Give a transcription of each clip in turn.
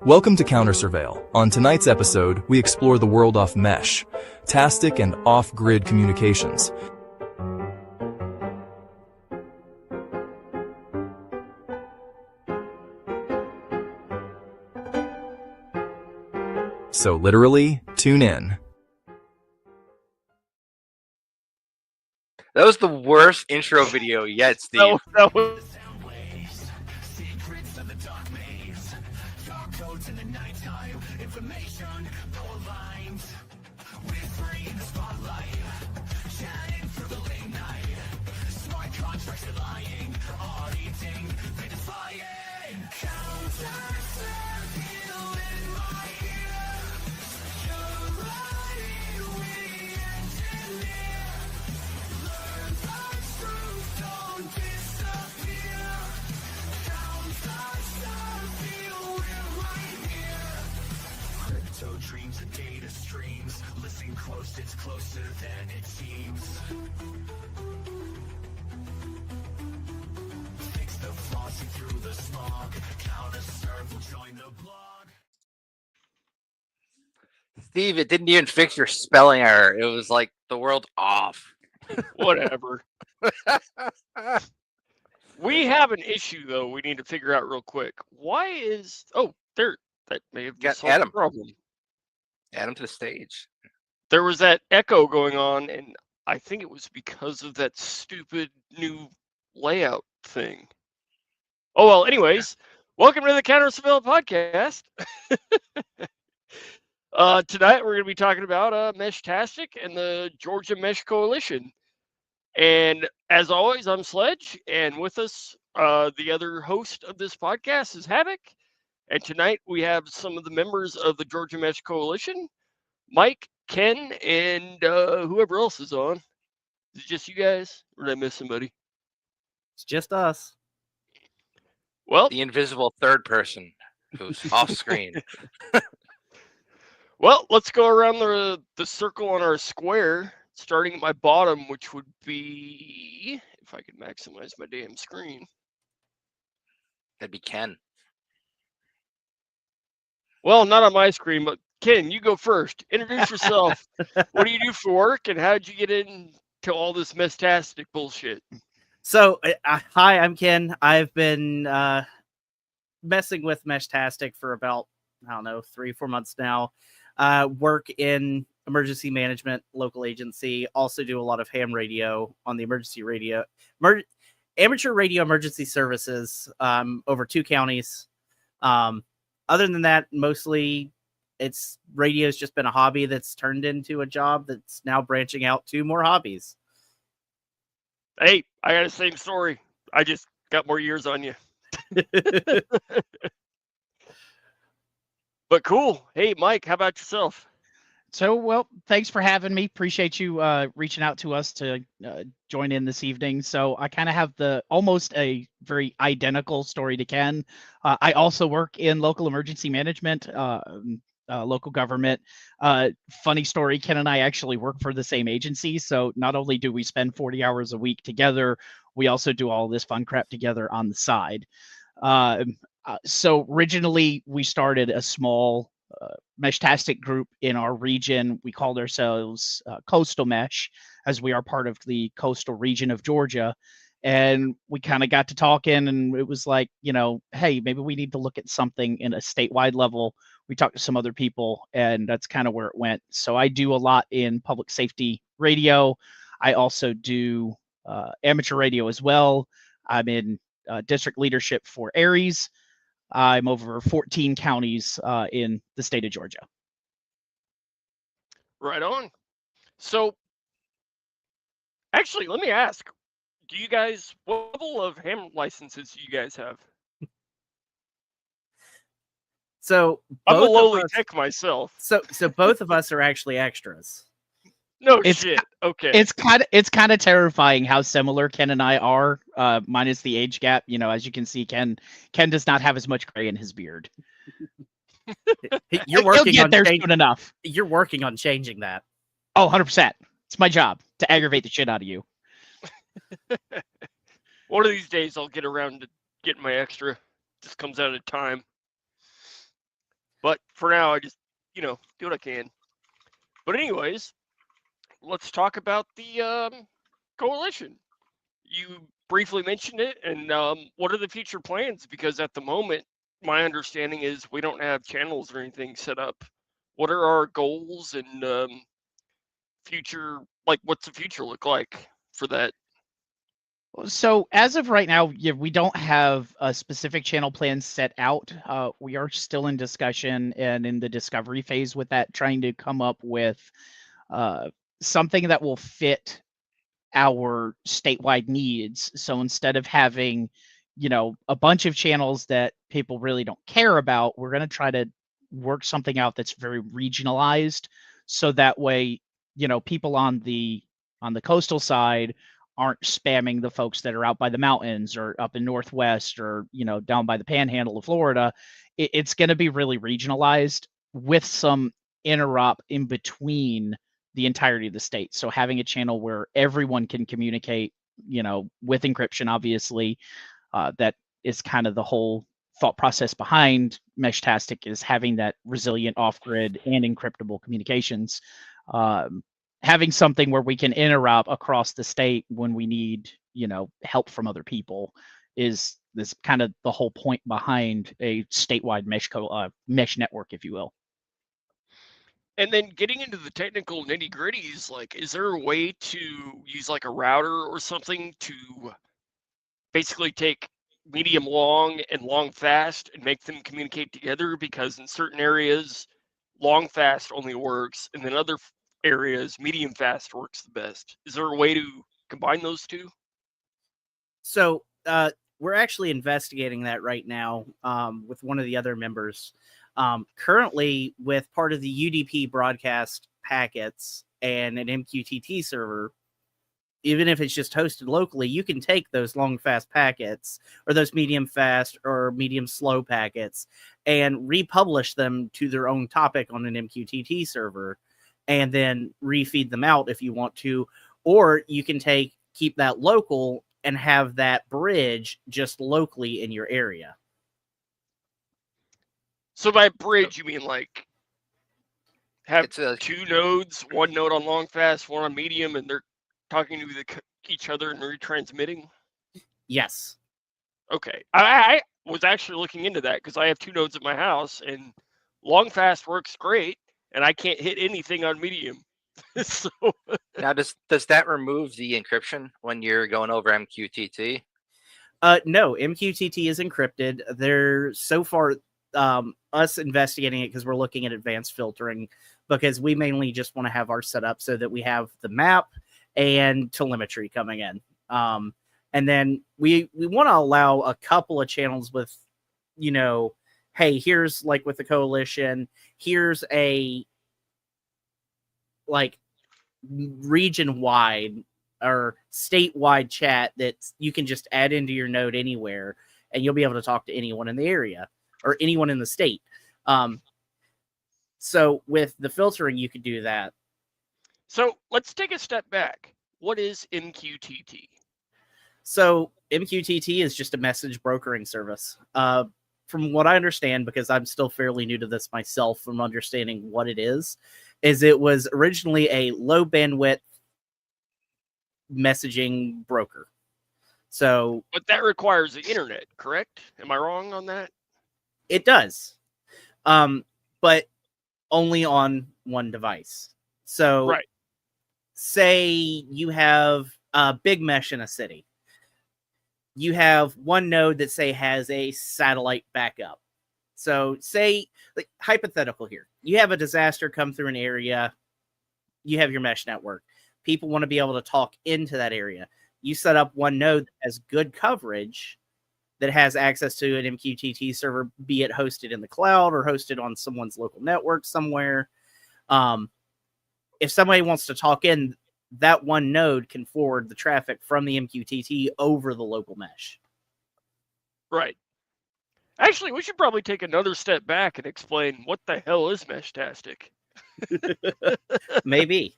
Welcome to Counter Surveil. On tonight's episode, we explore the world off mesh, tastic and off-grid communications. So literally, tune in. That was the worst intro video yet, Steve. That was... Dreams and data streams. Listen close, it's closer than it seems. Fix the flaws, see through the smog. Counter serve will join the blog. Steve, it didn't even fix your spelling error. It was like the world off. Whatever. We have an issue, though, we need to figure out real quick. Why is... Oh, there. That may have Got solved the Adam. problem. Add him to the stage. There was that echo going on, and I think it was because of that stupid new layout thing. Oh, well, anyways, welcome to the Counter Surveil podcast. Tonight, we're going to be talking about Meshtastic and the Georgia Mesh Coalition. And as always, I'm Sledge, and with us, the other host of this podcast is Havoc. And tonight, we have some of the members of the Georgia Mesh Coalition, Mike, Ken, and whoever else is on. Is it just you guys, or did I miss somebody? It's just us. Well, The invisible third person who's off screen. well, let's go around the circle on our square, starting at my bottom, which would be, if I could maximize my damn screen. That'd be Ken. Well, not on my screen, but Ken, you go first. Introduce yourself. What do you do for work, and how did you get into all this Meshtastic bullshit? So, hi, I'm Ken. I've been messing with Meshtastic for about, 3-4 months now. Work in emergency management, local agency. Also do a lot of ham radio on the emergency radio, amateur radio emergency services over 2 counties. Other than that, mostly radio's just been a hobby that's turned into a job that's now branching out to more hobbies. Hey, I got the same story. I just got more years on you. But cool. Hey, Mike, how about yourself? So, well, thanks for having me. Appreciate you reaching out to us to join in this evening. So I kind of have almost a very identical story to Ken. I also work in local emergency management, local government. Funny story, Ken and I actually work for the same agency. So not only do we spend 40 hours a week together, we also do all this fun crap together on the side. So originally we started a small Meshtastic group in our region. We called ourselves Coastal Mesh, as we are part of the coastal region of Georgia. And we kind of got to talking, and it was like, hey, maybe we need to look at something in a statewide level. We talked to some other people, and that's kind of where it went. So I do a lot in public safety radio. I also do amateur radio as well. I'm in district leadership for Aries. I'm over 14 counties in the state of Georgia. Right on. So, actually, let me ask, what level of ham licenses do you guys have? So I'm a both of lowly us- tech myself. So both of us are actually extras. No It's- shit. Okay. It's kind of terrifying how similar Ken and I are, minus the age gap. As you can see, Ken does not have as much gray in his beard. You're He'll working get on there soon enough. You're working on changing that. Oh, 100%. It's my job to aggravate the shit out of you. One of these days I'll get around to getting my extra. Just comes out of time. But for now, I just, do what I can. But anyways, let's talk about the coalition. You briefly mentioned it, and what are the future plans? Because at the moment, my understanding is we don't have channels or anything set up. What are our goals and future, like, what's the future look like for that? So as of right now, yeah, we don't have a specific channel plan set out. We are still in discussion and in the discovery phase with that, trying to come up with something that will fit our statewide needs. So instead of having, a bunch of channels that people really don't care about, we're going to try to work something out that's very regionalized. So that way, people on the coastal side aren't spamming the folks that are out by the mountains or up in Northwest or, down by the panhandle of Florida. It's going to be really regionalized with some interop in between the entirety of the state. So having a channel where everyone can communicate, with encryption, obviously, that is kind of the whole thought process behind Meshtastic, is having that resilient off-grid and encryptable communications. Having something where we can interop across the state when we need, help from other people is kind of the whole point behind a statewide mesh network, if you will. And then getting into the technical nitty gritties, like, is there a way to use like a router or something to basically take medium long and long fast and make them communicate together? Because in certain areas, long fast only works, and then other areas, medium fast works the best. Is there a way to combine those two? So we're actually investigating that right now with one of the other members. Currently, with part of the UDP broadcast packets and an MQTT server, even if it's just hosted locally, you can take those long fast packets or those medium fast or medium slow packets and republish them to their own topic on an MQTT server and then refeed them out if you want to. Or you can keep that local and have that bridge just locally in your area. So by bridge, you mean like have It's a two nodes, one node on long fast, one on medium, and they're talking to each other and retransmitting? Yes. Okay. I was actually looking into that because I have two nodes at my house, and long fast works great, and I can't hit anything on medium. So now does that remove the encryption when you're going over MQTT? No, MQTT is encrypted. They're so far us investigating it because we're looking at advanced filtering, because we mainly just want to have our setup so that we have the map and telemetry coming in. And then we want to allow a couple of channels with, hey, here's like with the coalition, here's a like region wide or statewide chat that you can just add into your node anywhere, and you'll be able to talk to anyone in the area or anyone in the state. So with the filtering, you could do that. So let's take a step back. What is MQTT? So MQTT is just a message brokering service. From what I understand, because I'm still fairly new to this myself, from understanding what it is it was originally a low bandwidth messaging broker. So, but that requires the internet, correct? Am I wrong on that? It does, but only on one device. So, right. Say you have a big mesh in a city. You have one node that, say, has a satellite backup. So say, like, hypothetical here, you have a disaster come through an area, you have your mesh network. People want to be able to talk into that area. You set up one node that has good coverage, that has access to an MQTT server, be it hosted in the cloud or hosted on someone's local network somewhere. If somebody wants to talk in, that one node can forward the traffic from the MQTT over the local mesh. Right. Actually, we should probably take another step back and explain what the hell is Meshtastic. Maybe.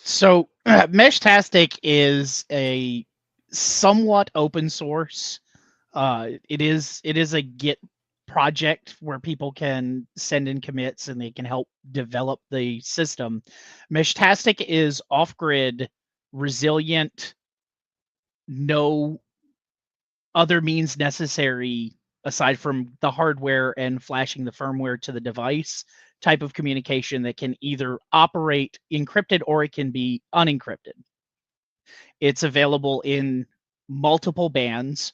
So Meshtastic is a somewhat open source. It is a Git project where people can send in commits and they can help develop the system. Meshtastic is off-grid, resilient, no other means necessary aside from the hardware and flashing the firmware to the device type of communication that can either operate encrypted or it can be unencrypted. It's available in multiple bands.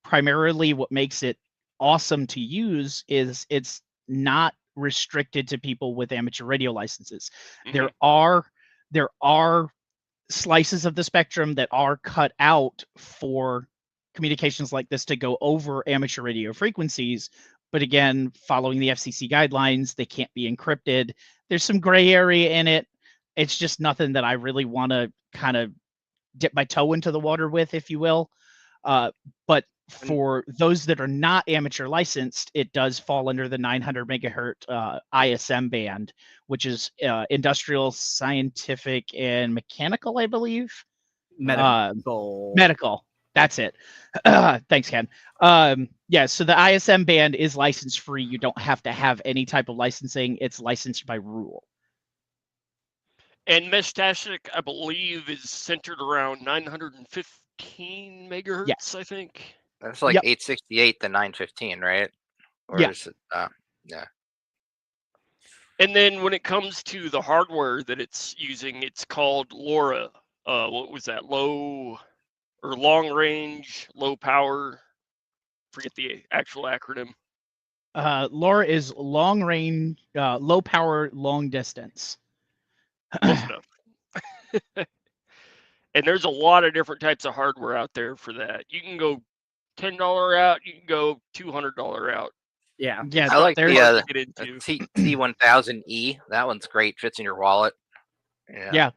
Primarily what makes it awesome to use is it's not restricted to people with amateur radio licenses. Mhm. There are slices of the spectrum that are cut out for communications like this to go over amateur radio frequencies. But again, following the FCC guidelines, they can't be encrypted. There's some gray area in it. It's just nothing that I really want to kind of dip my toe into the water with, if you will. But for those that are not amateur licensed, it does fall under the 900 megahertz ISM band, which is industrial, scientific, and mechanical, I believe. Medical. That's it. Thanks, Ken. Yeah, so the ISM band is license free. You don't have to have any type of licensing. It's licensed by rule. And Meshtastic, I believe, is centered around 915 megahertz, Yes. I think. That's like Yep. 868 to 915, right? Or Yeah. is it, yeah. And then when it comes to the hardware that it's using, it's called LoRa. What was that? Low or long range, low power. Forget the actual acronym. LoRa is long range, low power, long distance. Close enough. And there's a lot of different types of hardware out there for that. You can go $10 out. You can go $200 out. Yeah. Yeah, I like there's- the Get into. T1000E. That one's great. Fits in your wallet. Yeah.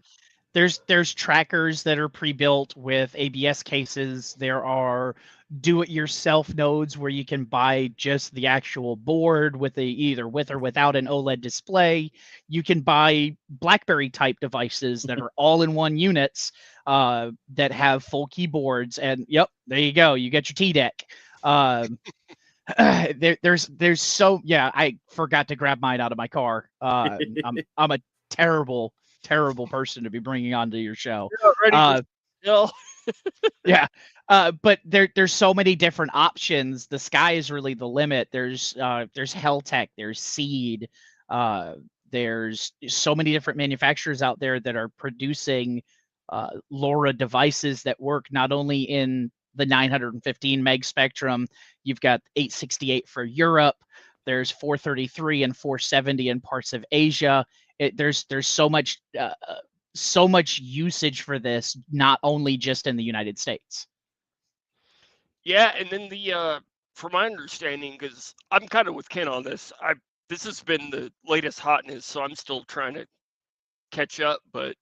There's trackers that are pre-built with ABS cases. There are do-it-yourself nodes where you can buy just the actual board with either with or without an OLED display. You can buy BlackBerry type devices that are all-in-one units that have full keyboards. And yep, there you go. You get your T-Deck. There's so yeah. I forgot to grab mine out of my car. I'm a terrible person to be bringing onto your show. You're not ready for still. Yeah. But there's so many different options. The sky is really the limit. There's Heltec, there's Seed, there's so many different manufacturers out there that are producing LoRa devices that work not only in the 915 meg spectrum. You've got 868 for Europe. There's 433 and 470 in parts of Asia. There's so much usage for this, not only just in the United States. Yeah, and then from my understanding, because I'm kind of with Ken on this, this has been the latest hotness, so I'm still trying to catch up. But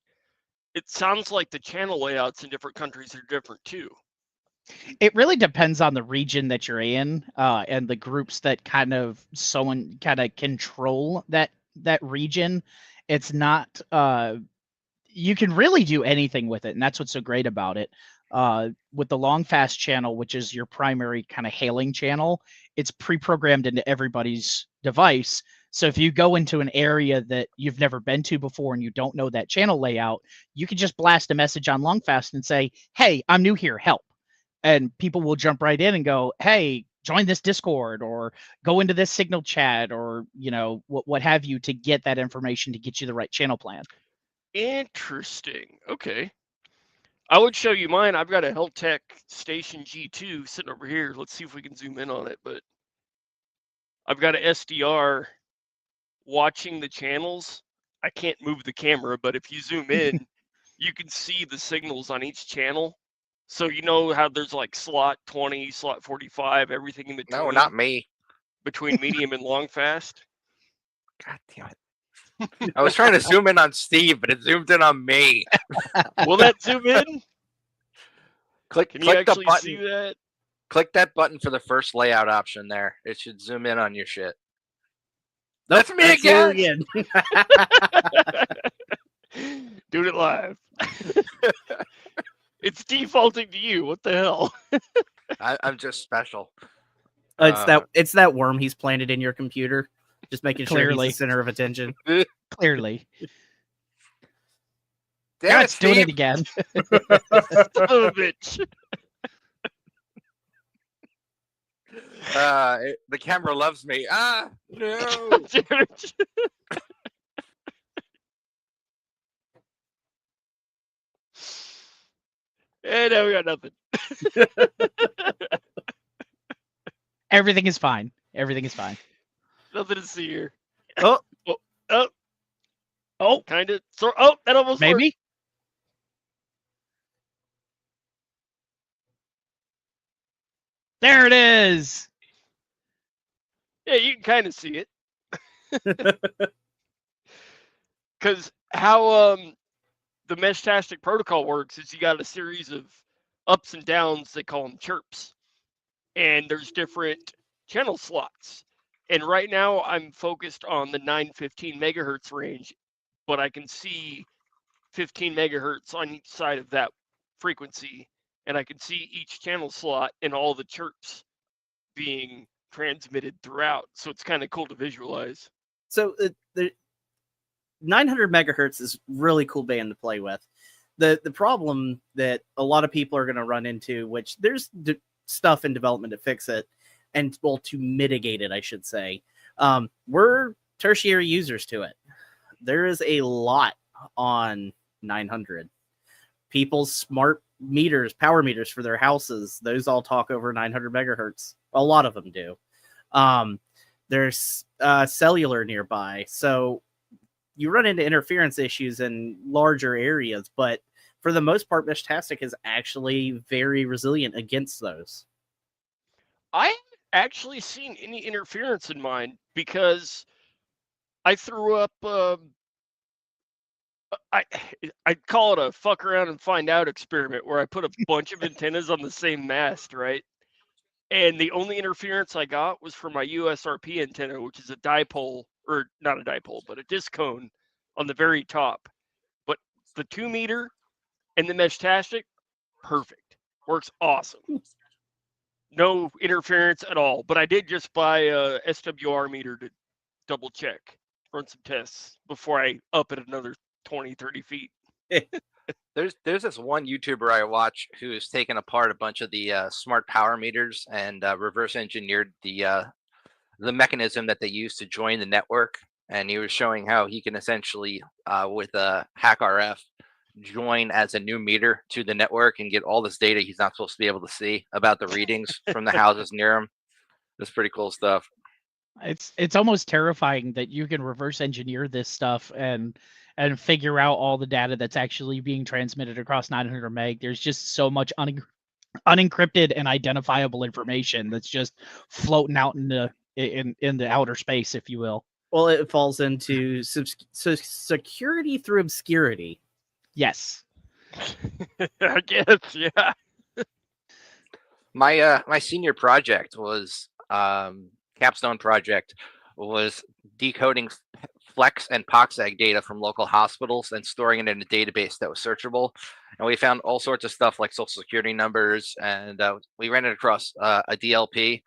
it sounds like the channel layouts in different countries are different too. It really depends on the region that you're in, and the groups that kind of control that region. It's not you can really do anything with it, and that's what's so great about it. With the long fast channel, which is your primary kind of hailing channel, it's pre-programmed into everybody's device. So if you go into an area that you've never been to before and you don't know that channel layout, you can just blast a message on long fast and say, "Hey, I'm new here, help." And people will jump right in and go, "Hey, join this Discord or go into this Signal chat," or what have you, to get that information to get you the right channel plan. Interesting. Okay. I would show you mine. I've got a Heltec Station G2 sitting over here. Let's see if we can zoom in on it. But I've got an SDR watching the channels. I can't move the camera, but if you zoom in, you can see the signals on each channel. So you know how there's like slot 20, slot 45, everything in between. No, not me. Between medium and long fast. God damn it. I was trying to zoom in on Steve, but it zoomed in on me. Will that zoom in? Can you actually see that? Click that button for the first layout option there. It should zoom in on your shit. Nope, That's me again. Doing it live. It's defaulting to you. What the hell? I'm just special. It's that worm he's planted in your computer, just making sure he's Clearly. the center of attention. Clearly. Damn God, it, it's doing Steve. it again. Son of a bitch. The camera loves me. Ah, no. And now we got nothing. Everything is fine. Everything is fine. Nothing to see here. Oh, Oh, Kind of. Oh, that almost worked. maybe. There it is. Yeah, you can kind of see it. Because how the Meshtastic protocol works is you got a series of ups and downs. They call them chirps, and there's different channel slots. And right now I'm focused on the 915 megahertz range, but I can see 15 megahertz on each side of that frequency, and I can see each channel slot and all the chirps being transmitted throughout. So it's kind of cool to visualize. so the 900 megahertz is really cool band to play with. The problem that a lot of people are going to run into, which there's stuff in development to fix it, and well, to mitigate it, I should say. We're tertiary users to it. There is a lot on 900. People's smart meters, power meters for their houses, those all talk over 900 megahertz. A lot of them do. There's cellular nearby, so you run into interference issues in larger areas, but for the most part, Meshtastic is actually very resilient against those. I haven't actually seen any interference in mine because I threw up. I'd call it a fuck around and find out experiment where I put a bunch of antennas on the same mast, right? And the only interference I got was from my USRP antenna, which is a dipole, or not a dipole, but a disc cone on the very top. But the 2 meter and the Meshtastic, perfect. Works awesome. No interference at all. But I did just buy a SWR meter to double check, run some tests before I up it another 20, 30 feet. There's this one YouTuber I watch who's taken apart a bunch of the smart power meters and reverse engineered the mechanism that they use to join the network. And he was showing how he can essentially, with a hack RF, join as a new meter to the network and get all this data he's not supposed to be able to see about the readings from the houses near him. That's pretty cool stuff. It's almost terrifying that you can reverse engineer this stuff and figure out all the data that's actually being transmitted across 900 meg. There's just so much unencrypted and identifiable information that's just floating out in the outer space, if you will. Well, it falls into security through obscurity. Yes. I guess, yeah. My senior project was capstone project was decoding flex and poxeg data from local hospitals and storing it in a database that was searchable. And we found all sorts of stuff like social security numbers, and we ran it across a DLP,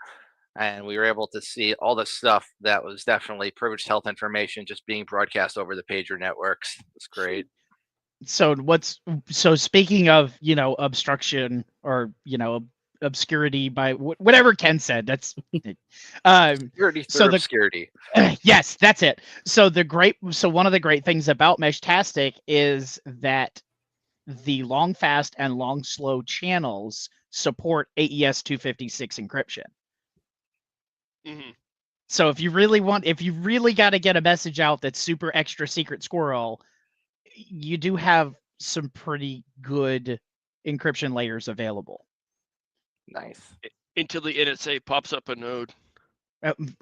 and we were able to see all the stuff that was definitely privileged health information just being broadcast over the pager networks. It's great. So speaking of, obstruction or, obscurity by whatever Ken said, that's Security through obscurity. Yes, that's it. So one of the great things about Meshtastic is that the long fast and long slow channels support AES 256 encryption. Mm-hmm. So if you really got to get a message out that's super extra secret squirrel, you do have some pretty good encryption layers available. Nice. Until the NSA pops up a node.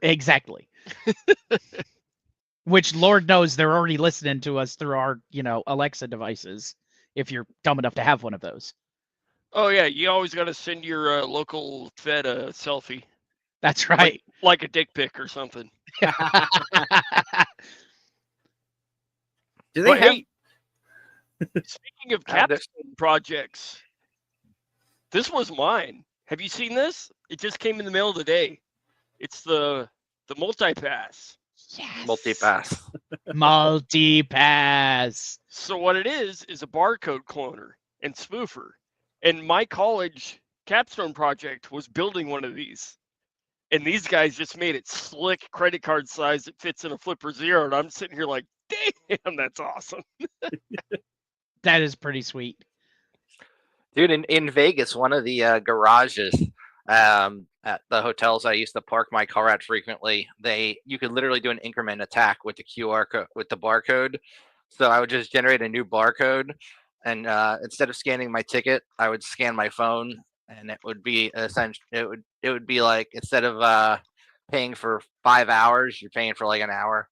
Exactly. Which Lord knows they're already listening to us through our, Alexa devices, if you're dumb enough to have one of those. Oh yeah, you always got to send your local Fed a selfie. That's right. Like a dick pic or something. Do they have? Hey, speaking of capstone projects, this was mine. Have you seen this? It just came in the mail today. It's the multipass. Yes. Multi-pass. Multi-pass. So what it is a barcode cloner and spoofer. And my college capstone project was building one of these. And these guys just made it slick credit card size that fits in a Flipper Zero. And I'm sitting here like, damn, that's awesome. That is pretty sweet. Dude, in Vegas, one of the garages at the hotels I used to park my car at frequently, you could literally do an increment attack with the QR code, with the barcode. So I would just generate a new barcode, and instead of scanning my ticket, I would scan my phone, and it would be essentially it would be like, instead of paying for 5 hours, you're paying for like an hour,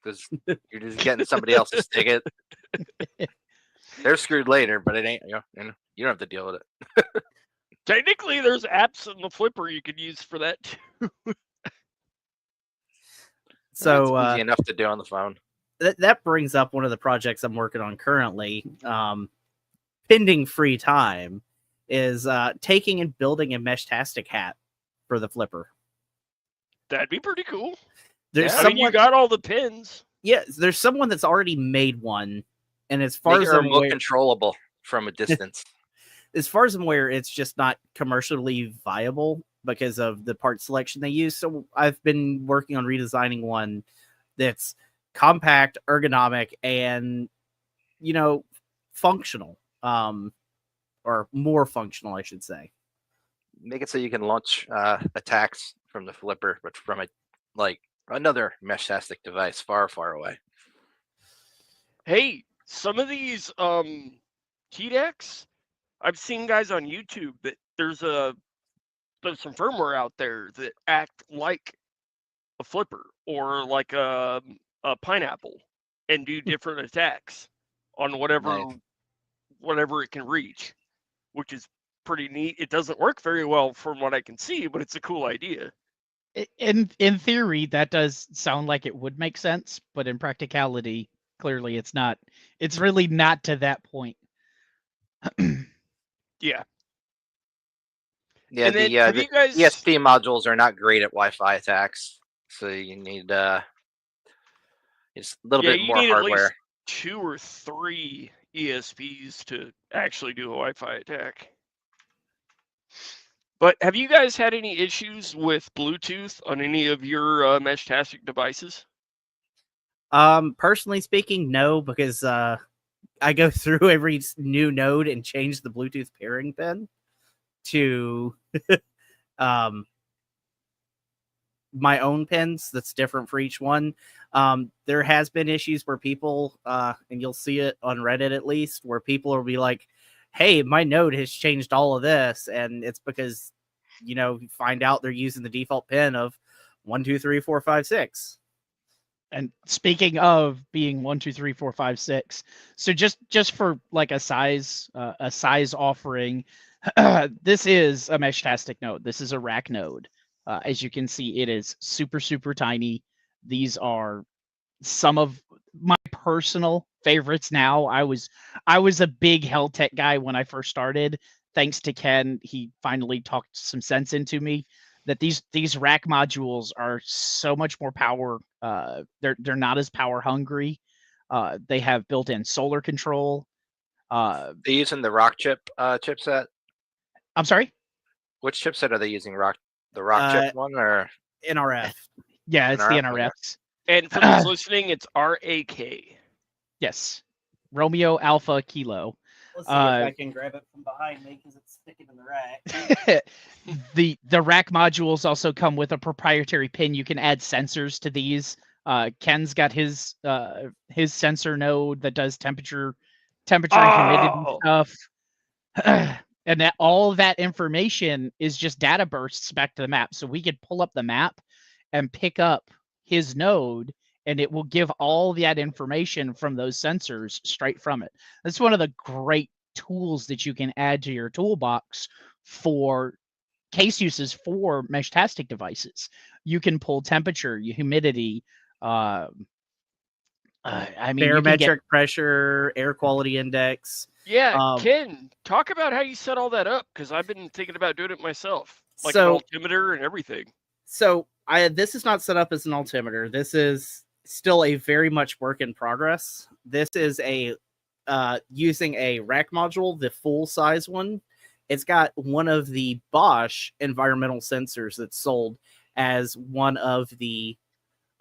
because you're just getting somebody else's ticket. They're screwed later, but it ain't, you don't have to deal with it. Technically, there's apps in the Flipper you could use for that too. So it's easy enough to do on the phone. that brings up one of the projects I'm working on currently, pending free time, is taking and building a Meshtastic hat for the Flipper. That'd be pretty cool. There's I mean, you got all the pins. Yeah, there's someone that's already made one, and as far Make as it I'm remote aware, controllable from a distance. as far as I'm aware, it's just not commercially viable because of the part selection they use. So I've been working on redesigning one that's compact, ergonomic, and functional, or more functional, I should say. Make it so you can launch attacks from the Flipper, but from another Meshtastic device far, far away. Hey, some of these TDECs, I've seen guys on YouTube that there's some firmware out there that act like a Flipper or like a pineapple and do different attacks on whatever it can reach, which is pretty neat. It doesn't work very well from what I can see, but it's a cool idea. In theory, that does sound like it would make sense, but in practicality, clearly it's not. It's really not to that point. Yeah. Yeah, And then, the have you guys... ESP modules are not great at Wi-Fi attacks, so you need it's a little bit more need hardware. At least 2 or 3 ESPs to actually do a Wi-Fi attack. But have you guys had any issues with Bluetooth on any of your Meshtastic devices? Personally speaking, no, because I go through every new node and change the Bluetooth pairing pin to my own pins that's different for each one. There has been issues where people, and you'll see it on Reddit at least, where people will be like, hey, my node has changed all of this, and it's because you find out they're using the default pin of 1, 2, 3, 4, 5, 6. And speaking of being 1, 2, 3, 4, 5, 6, so just for like a size offering, this is a Meshtastic node. This is a rack node. As you can see, it is super, super tiny. These are some of my personal favorites now. I was a big Heltec guy when I first started. Thanks to Ken, he finally talked some sense into me that these rack modules are so much more power. They're not as power hungry. They have built-in solar control. They're using the Rock chip chipset. I'm sorry? Which chipset are they using? The Rock chip one or NRF? Yeah, it's NRF? the NRFs. And for those listening, it's RAK. Yes, Romeo Alpha Kilo. Let's see if I can grab it from behind me because it's sticking in the rack. The rack modules also come with a proprietary pin. You can add sensors to these. Ken's got his sensor node that does temperature and humidity stuff. And that all of that information is just data bursts back to the map. So we could pull up the map and pick up his node, and it will give all that information from those sensors straight from it. That's one of the great tools that you can add to your toolbox for case uses for Meshtastic devices. You can pull temperature, humidity, barometric pressure, air quality index. Yeah, Ken, talk about how you set all that up, because I've been thinking about doing it myself, like an altimeter and everything. So this is not set up as an altimeter. This is still a very much work in progress. This is a using a rack module, the full size one. It's got one of the Bosch environmental sensors that's sold as one of the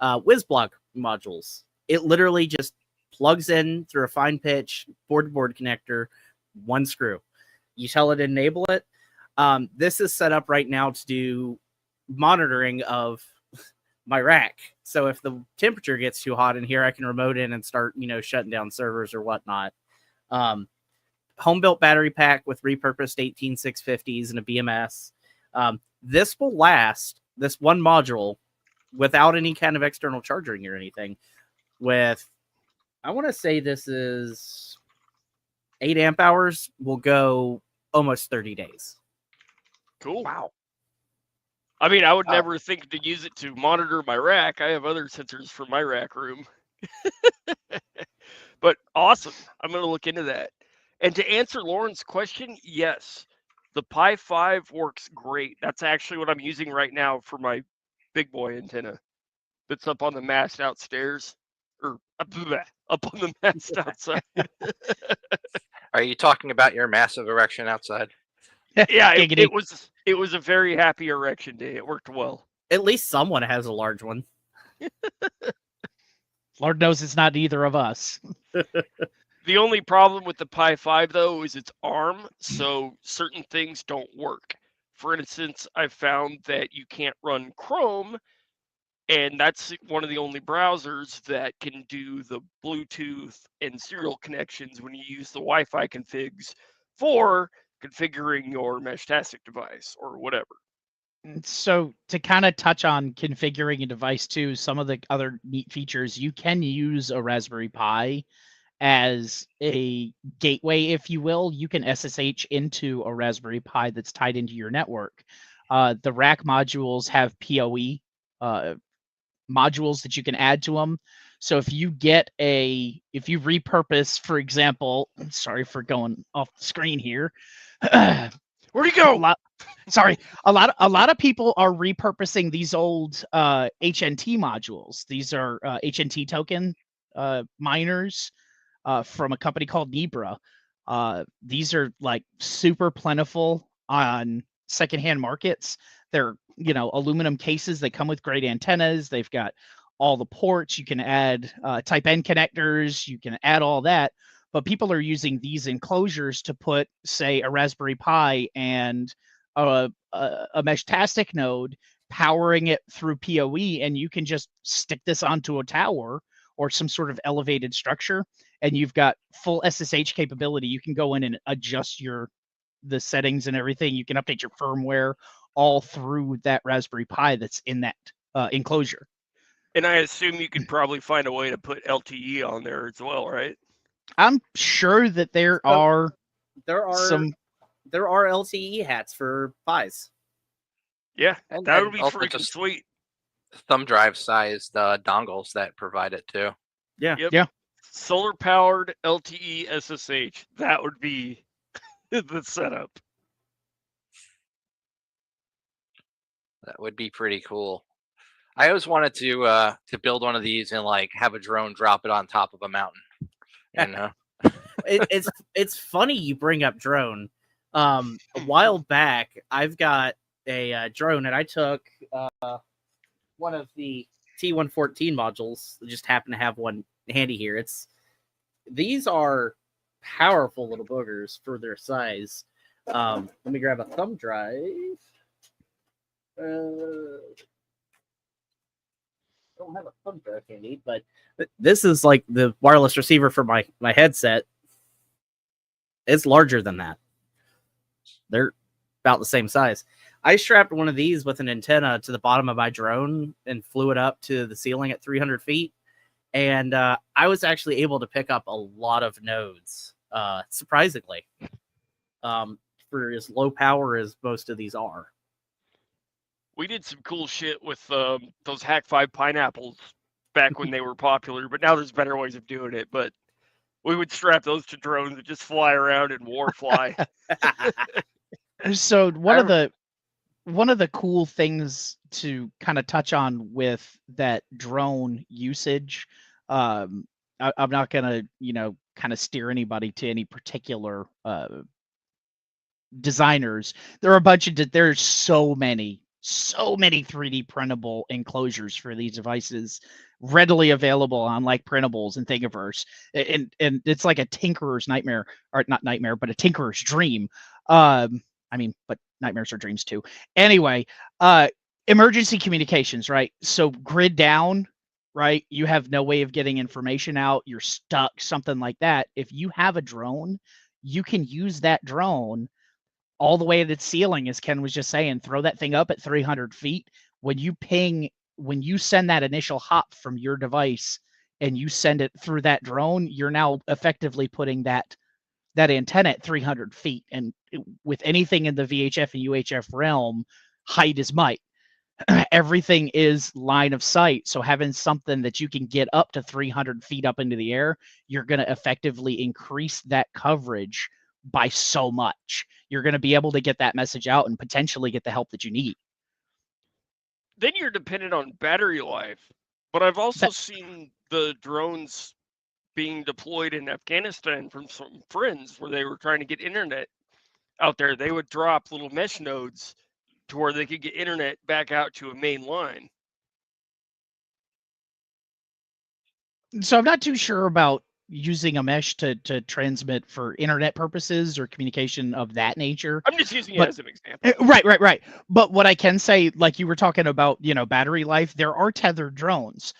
WizBlock modules. It literally just plugs in through a fine pitch board-to-board connector, one screw. You tell it to enable it. This is set up right now to do monitoring of my rack. So if the temperature gets too hot in here, I can remote in and start, shutting down servers or whatnot. Home built battery pack with repurposed 18650s and a BMS. This will last, this one module, without any kind of external charging or anything, with, I want to say this is 8 amp hours, will go almost 30 days. Cool. Wow. I mean, I would never think to use it to monitor my rack. I have other sensors for my rack room. But awesome. I'm going to look into that. And to answer Lauren's question, yes, the Pi 5 works great. That's actually what I'm using right now for my big boy antenna that's up on the mast outstairs, or up on the mast outside. Are you talking about your massive erection outside? Yeah, it was a very happy erection day. It worked well. At least someone has a large one. Lord knows it's not either of us. The only problem with the Pi 5, though, is its ARM, so certain things don't work. For instance, I found that you can't run Chrome, and that's one of the only browsers that can do the Bluetooth and serial connections when you use the Wi-Fi configs for configuring your Meshtastic device or whatever. So to kind of touch on configuring a device too, some of the other neat features, you can use a Raspberry Pi as a gateway, if you will. You can SSH into a Raspberry Pi that's tied into your network. The rack modules have PoE modules that you can add to them. So if you repurpose, for example, sorry for going off the screen here. Where'd he go? A lot of people are repurposing these old HNT modules. These are HNT token miners from a company called Nebra. These are like super plentiful on secondhand markets. They're, aluminum cases. They come with great antennas. They've got all the ports. You can add type N connectors. You can add all that. But people are using these enclosures to put, say, a Raspberry Pi and a Meshtastic node, powering it through PoE, and you can just stick this onto a tower or some sort of elevated structure, and you've got full SSH capability. You can go in and adjust the settings and everything. You can update your firmware all through that Raspberry Pi that's in that enclosure. And I assume you could probably find a way to put LTE on there as well, right? I'm sure that there are LTE hats for Pis. Yeah, And that would be also freaking just sweet. thumb drive sized dongles that provide it too. Yeah. Yep. Yeah. Solar powered LTE SSH. That would be the setup. That would be pretty cool. I always wanted to build one of these and like have a drone drop it on top of a mountain. It's funny you bring up drone. A while back, I've got a drone, and I took one of the T114 modules. I just happen to have one handy here. These are powerful little boogers for their size. Let me grab a thumb drive. I don't have a thumb drive handy, but this is like the wireless receiver for my headset. It's larger than that. They're about the same size. I strapped one of these with an antenna to the bottom of my drone and flew it up to the ceiling at 300 feet. And I was actually able to pick up a lot of nodes, surprisingly, for as low power as most of these are. We did some cool shit with those Hack 5 pineapples back when they were popular, but now there's better ways of doing it. But we would strap those to drones and just fly around and war fly. So one of the one of the cool things to kind of touch on with that drone usage, I'm not gonna, kind of steer anybody to any particular designers. There are a bunch of there's so many 3D printable enclosures for these devices readily available on like printables and Thingiverse, and it's like a tinkerer's nightmare, or not nightmare, but a tinkerer's dream. But nightmares are dreams too. Anyway, emergency communications, right? So grid down, right? You have no way of getting information out. You're stuck, something like that. If you have a drone, you can use that drone all the way at its ceiling, as Ken was just saying, throw that thing up at 300 feet. When you send that initial hop from your device and you send it through that drone, you're now effectively putting that antenna at 300 feet. And with anything in the VHF and UHF realm, height is might. Everything is line of sight. So having something that you can get up to 300 feet up into the air, you're going to effectively increase that coverage by so much. You're going to be able to get that message out and potentially get the help that you need. Then you're dependent on battery life. But I've also seen the drones being deployed in Afghanistan from some friends where they were trying to get internet out there. They would drop little mesh nodes to where they could get internet back out to a main line. So I'm not too sure about using a mesh to transmit for internet purposes or communication of that nature. I'm just using it as an example. Right. But what I can say, like you were talking about, battery life, there are tethered drones.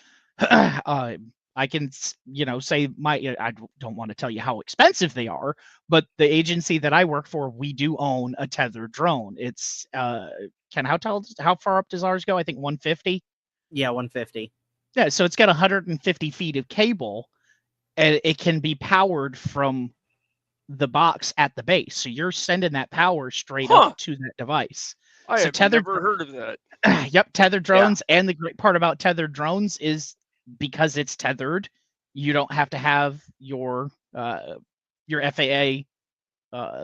I can, say I don't want to tell you how expensive they are, but the agency that I work for, we do own a tethered drone. It's, how far up does ours go? I think 150. Yeah, 150. Yeah, so it's got 150 feet of cable, and it can be powered from the box at the base. So you're sending that power straight up to that device. I have never heard of that. Yep, tethered drones. Yeah. And the great part about tethered drones is because it's tethered, you don't have to have your FAA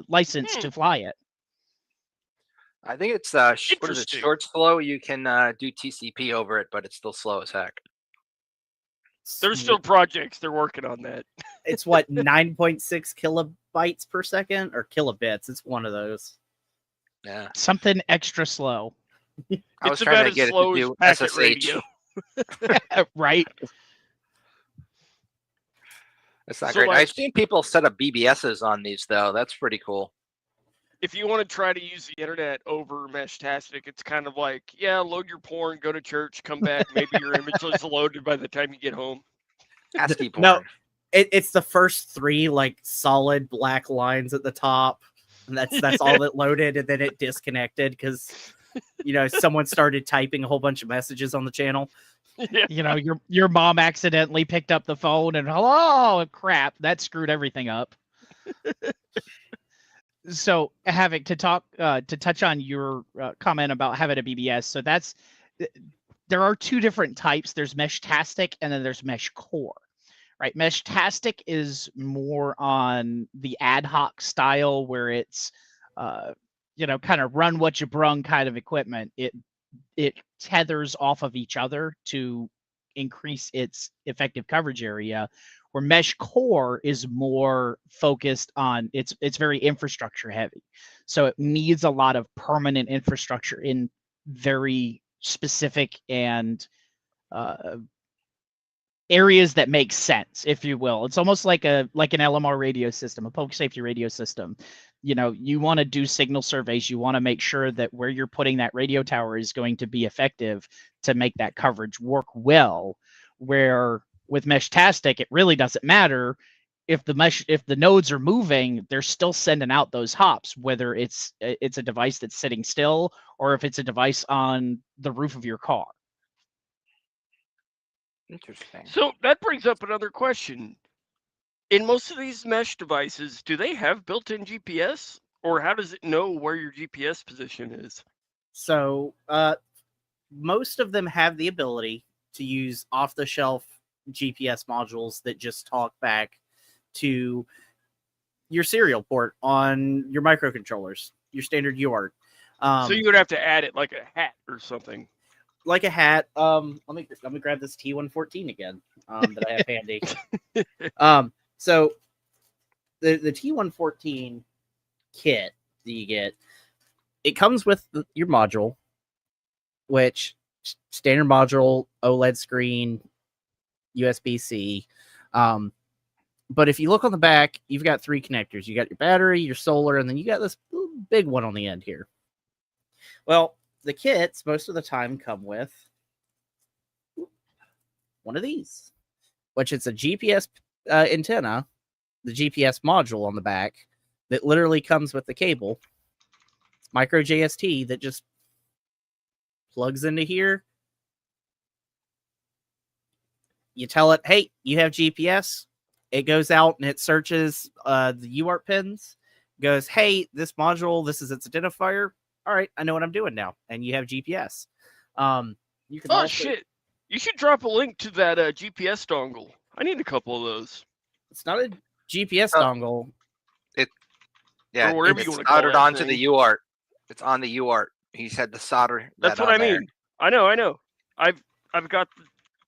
license to fly it. I think it's what is it, short slow? You can do TCP over it, but it's still slow as heck. There's still projects. They're working on that. It's what, 9.6 kilobytes per second or kilobits? It's one of those. Yeah. Something extra slow. I was trying to get it to do SSH. Radio. Right. That's not great. I've seen people set up BBSs on these, though. That's pretty cool. If you want to try to use the internet over Meshtastic, it's kind of like, load your porn, go to church, come back. Maybe your image is loaded by the time you get home. ASCII porn. No, it's the first three like solid black lines at the top, and that's all that loaded, and then it disconnected because someone started typing a whole bunch of messages on the channel. Yeah. Your mom accidentally picked up the phone and hello, crap, that screwed everything up. So having to touch on your comment about having a BBS. So there are two different types. There's Meshtastic and then there's Mesh Core, right? Meshtastic is more on the ad hoc style where it's, kind of run what you brung kind of equipment. It tethers off of each other to increase its effective coverage area, where Mesh Core is more focused on it's very infrastructure heavy. So it needs a lot of permanent infrastructure in very specific and areas that make sense, if you will. It's almost like an LMR radio system, a public safety radio system. You want to do signal surveys. You want to make sure that where you're putting that radio tower is going to be effective to make that coverage work well. Where with Meshtastic, it really doesn't matter if the nodes are moving, they're still sending out those hops, whether it's a device that's sitting still or if it's a device on the roof of your car. Interesting. So that brings up another question. In most of these mesh devices, do they have built-in GPS, or how does it know where your GPS position is? So most of them have the ability to use off-the-shelf GPS modules that just talk back to your serial port on your microcontrollers, your standard UART. So you would have to add it like a hat or something. Like a hat. Let me grab this T114 again. That I have handy. So the T114 kit that you get, it comes with your module, which standard module, OLED screen, USB-C. But if you look on the back, you've got 3 connectors. You got your battery, your solar, and then you got this big one on the end here. Well, the kits most of the time come with one of these, which is a GPS antenna, the GPS module on the back that literally comes with the cable. It's micro JST that just plugs into here. You tell it, hey, you have GPS. It goes out and it searches the UART pins. Goes, hey, this module, this is its identifier. All right, I know what I'm doing now. And you have GPS. You can Shit. You should drop a link to that GPS dongle. I need a couple of those. It's not a GPS dongle. Yeah, Or whatever it's you wanna call soldered that onto thing. the UART. It's on the UART. He said the solder. That's that what I on there. mean. I know. I've got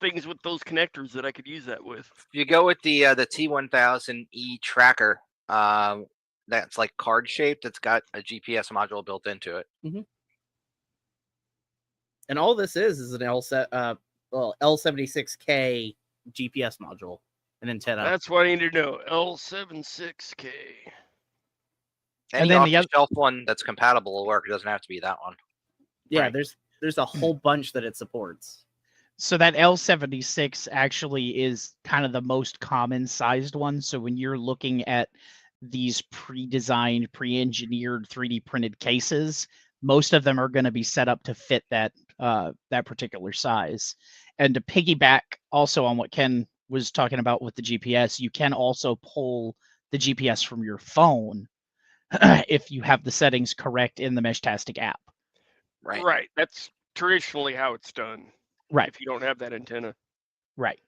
things with those connectors that I could use that with. If you go with the T1000E tracker, that's like card shaped. It's got a GPS module built into it. And all this is an L76K GPS module, an antenna. That's what I need to know. L76K. Any then the off-the-shelf one that's compatible will work. It doesn't have to be that one. Yeah, Right. there's a whole bunch that it supports. So that L76 actually is kind of the most common sized one. So when you're looking at these pre-designed, pre-engineered 3D printed cases, most of them are going to be set up to fit that particular size. And to piggyback also on what Ken was talking about with the GPS, you can also pull the GPS from your phone if you have the settings correct in the Meshtastic app. Right. That's traditionally how it's done. Right. If you don't have that antenna. Right.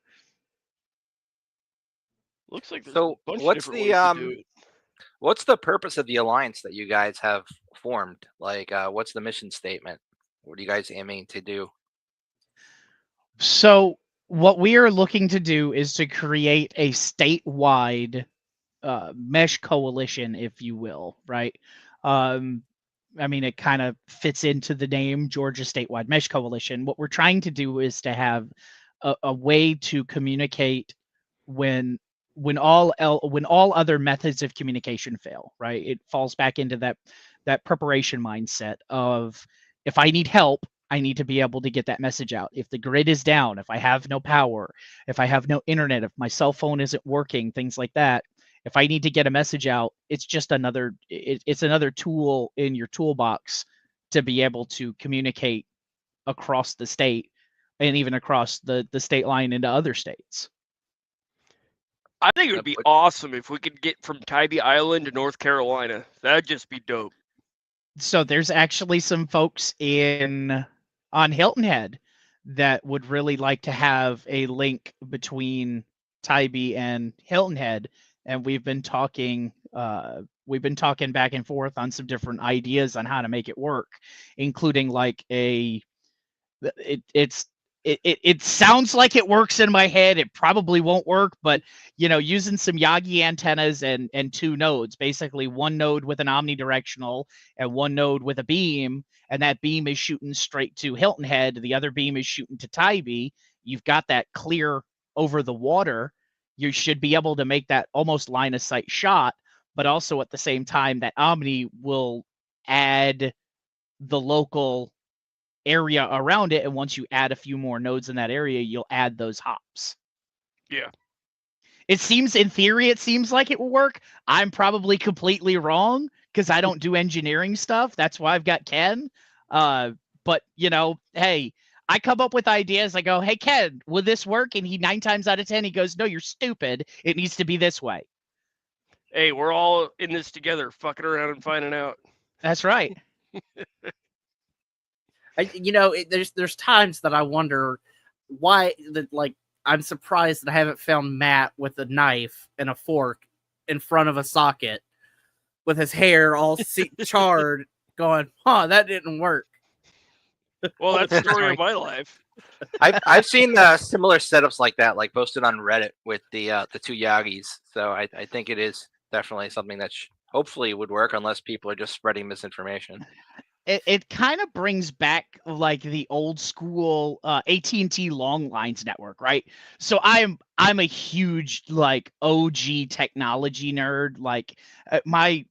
Looks like there's So a bunch what's of different ways to do it. What's the purpose of the alliance that you guys have formed? Like, what's the mission statement? What are you guys aiming to do? So what we are looking to do is to create a statewide mesh coalition, if you will, right? I mean, it kind of fits into the name Georgia Statewide Mesh Coalition. What we're trying to do is to have a way to communicate when all other methods of communication fail, right? It falls back into that preparation mindset of, if I need help, I need to be able to get that message out. If the grid is down, if I have no power, if I have no internet, if my cell phone isn't working, things like that. If I need to get a message out, it's just another tool in your toolbox to be able to communicate across the state and even across the state line into other states. I think it would be awesome if we could get from Tybee Island to North Carolina. That'd just be dope. So there's actually some folks on Hilton Head that would really like to have a link between Tybee and Hilton Head. And we've been talking back and forth on some different ideas on how to make it work, including like it sounds like it works in my head. It probably won't work, but using some Yagi antennas and 2 nodes, basically one node with an omnidirectional and one node with a beam, and that beam is shooting straight to Hilton Head. The other beam is shooting to Tybee. You've got that clear over the water. You should be able to make that almost line of sight shot, but also at the same time, that Omni will add the local area around it. And once you add a few more nodes in that area, you'll add those hops. Yeah. In theory, it seems like it will work. I'm probably completely wrong because I don't do engineering stuff. That's why I've got Ken. But hey, I come up with ideas. I go, hey, Ken, will this work? And he 9 times out of 10, he goes, no, you're stupid. It needs to be this way. Hey, we're all in this together, fucking around and finding out. That's right. There's times that I wonder why I'm surprised that I haven't found Matt with a knife and a fork in front of a socket with his hair all charred going, huh, that didn't work. Well, that's the story of my life. I've seen similar setups like that, like posted on Reddit with the 2 Yagis. So I think it is definitely something that hopefully would work, unless people are just spreading misinformation. It kind of brings back like the old school AT&T long lines network, right? So I'm a huge like OG technology nerd. Like my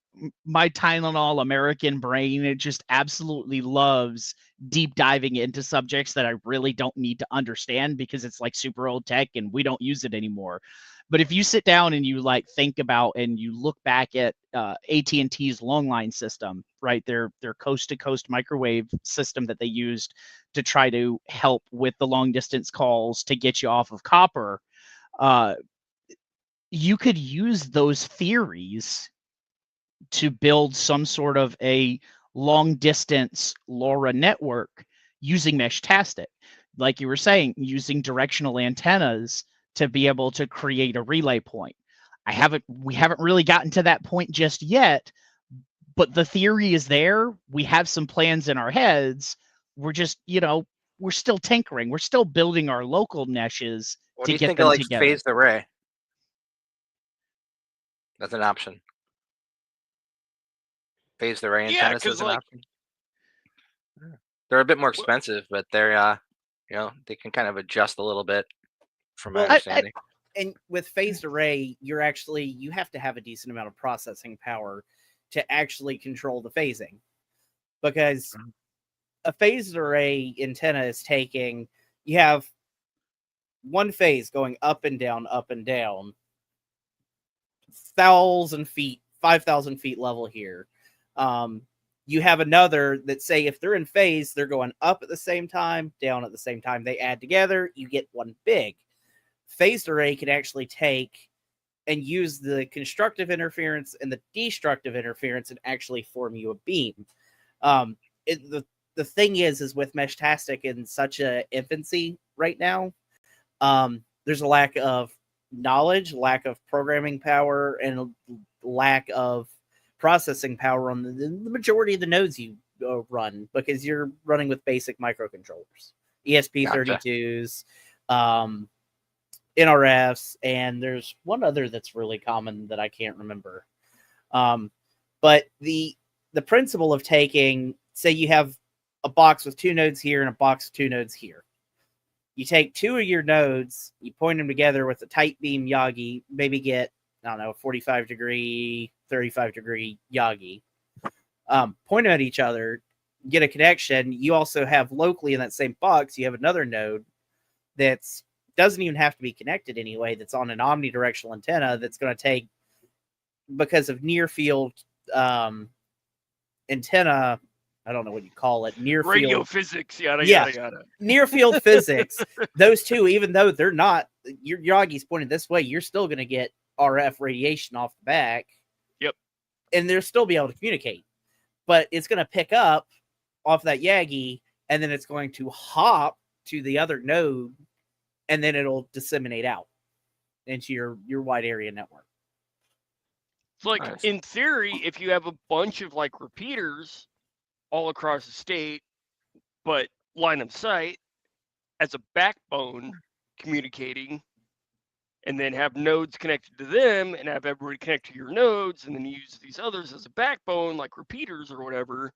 Tylenol American brain, it just absolutely loves deep diving into subjects that I really don't need to understand because it's like super old tech and we don't use it anymore. But if you sit down and you like think about and you look back at AT&T's long line system, right, their coast to coast microwave system that they used to try to help with the long distance calls to get you off of copper, you could use those theories to build some sort of a long distance LoRa network using Meshtastic. Like you were saying, using directional antennas to be able to create a relay point. We haven't really gotten to that point just yet, but the theory is there. We have some plans in our heads. We're just, we're still tinkering. We're still building our local meshes What to do you get think them of like together. phased array? That's an option. Phased array Yeah, antennas 'cause, is an like- option. They're a bit more expensive, but they're they can kind of adjust a little bit from my Well, understanding. And with phased array, you have to have a decent amount of processing power to actually control the phasing, because a phased array antenna is you have one phase going up and down, 1,000 feet, 5,000 feet level here. You have another that, say, if they're in phase, they're going up at the same time, down at the same time. They add together, you get one big. Phased array can actually take and use the constructive interference and the destructive interference and actually form you a beam. The thing is with Meshtastic in such a infancy right now, there's a lack of knowledge, lack of programming power, and a lack of processing power on the majority of the nodes you run, because you're running with basic microcontrollers, ESP32s, NRFs, and there's one other that's really common that I can't remember. But the principle of taking, say you have a box with 2 nodes here and a box with 2 nodes here. You take 2 of your nodes, you point them together with a tight beam Yagi, maybe get, I don't know, 45 degree, 35 degree Yagi. Point them at each other, get a connection. You also have locally in that same box, you have another node that's doesn't even have to be connected anyway, that's on an omnidirectional antenna that's going to take, because of near field antenna, I don't know what you call it, near Radio field physics, yada, Yeah. yada, yada. near field physics. Those two, even though they're not, your Yagi's pointed this way, you're still going to get RF radiation off the back. Yep. And they'll still be able to communicate, but it's going to pick up off that Yagi, and then it's going to hop to the other node, and then it'll disseminate out into your wide area network. It's like, Nice. in theory, if you have a bunch of like repeaters all across the state, but line of sight as a backbone communicating, and then have nodes connected to them, and have everybody connect to your nodes, and then use these others as a backbone, like repeaters or whatever.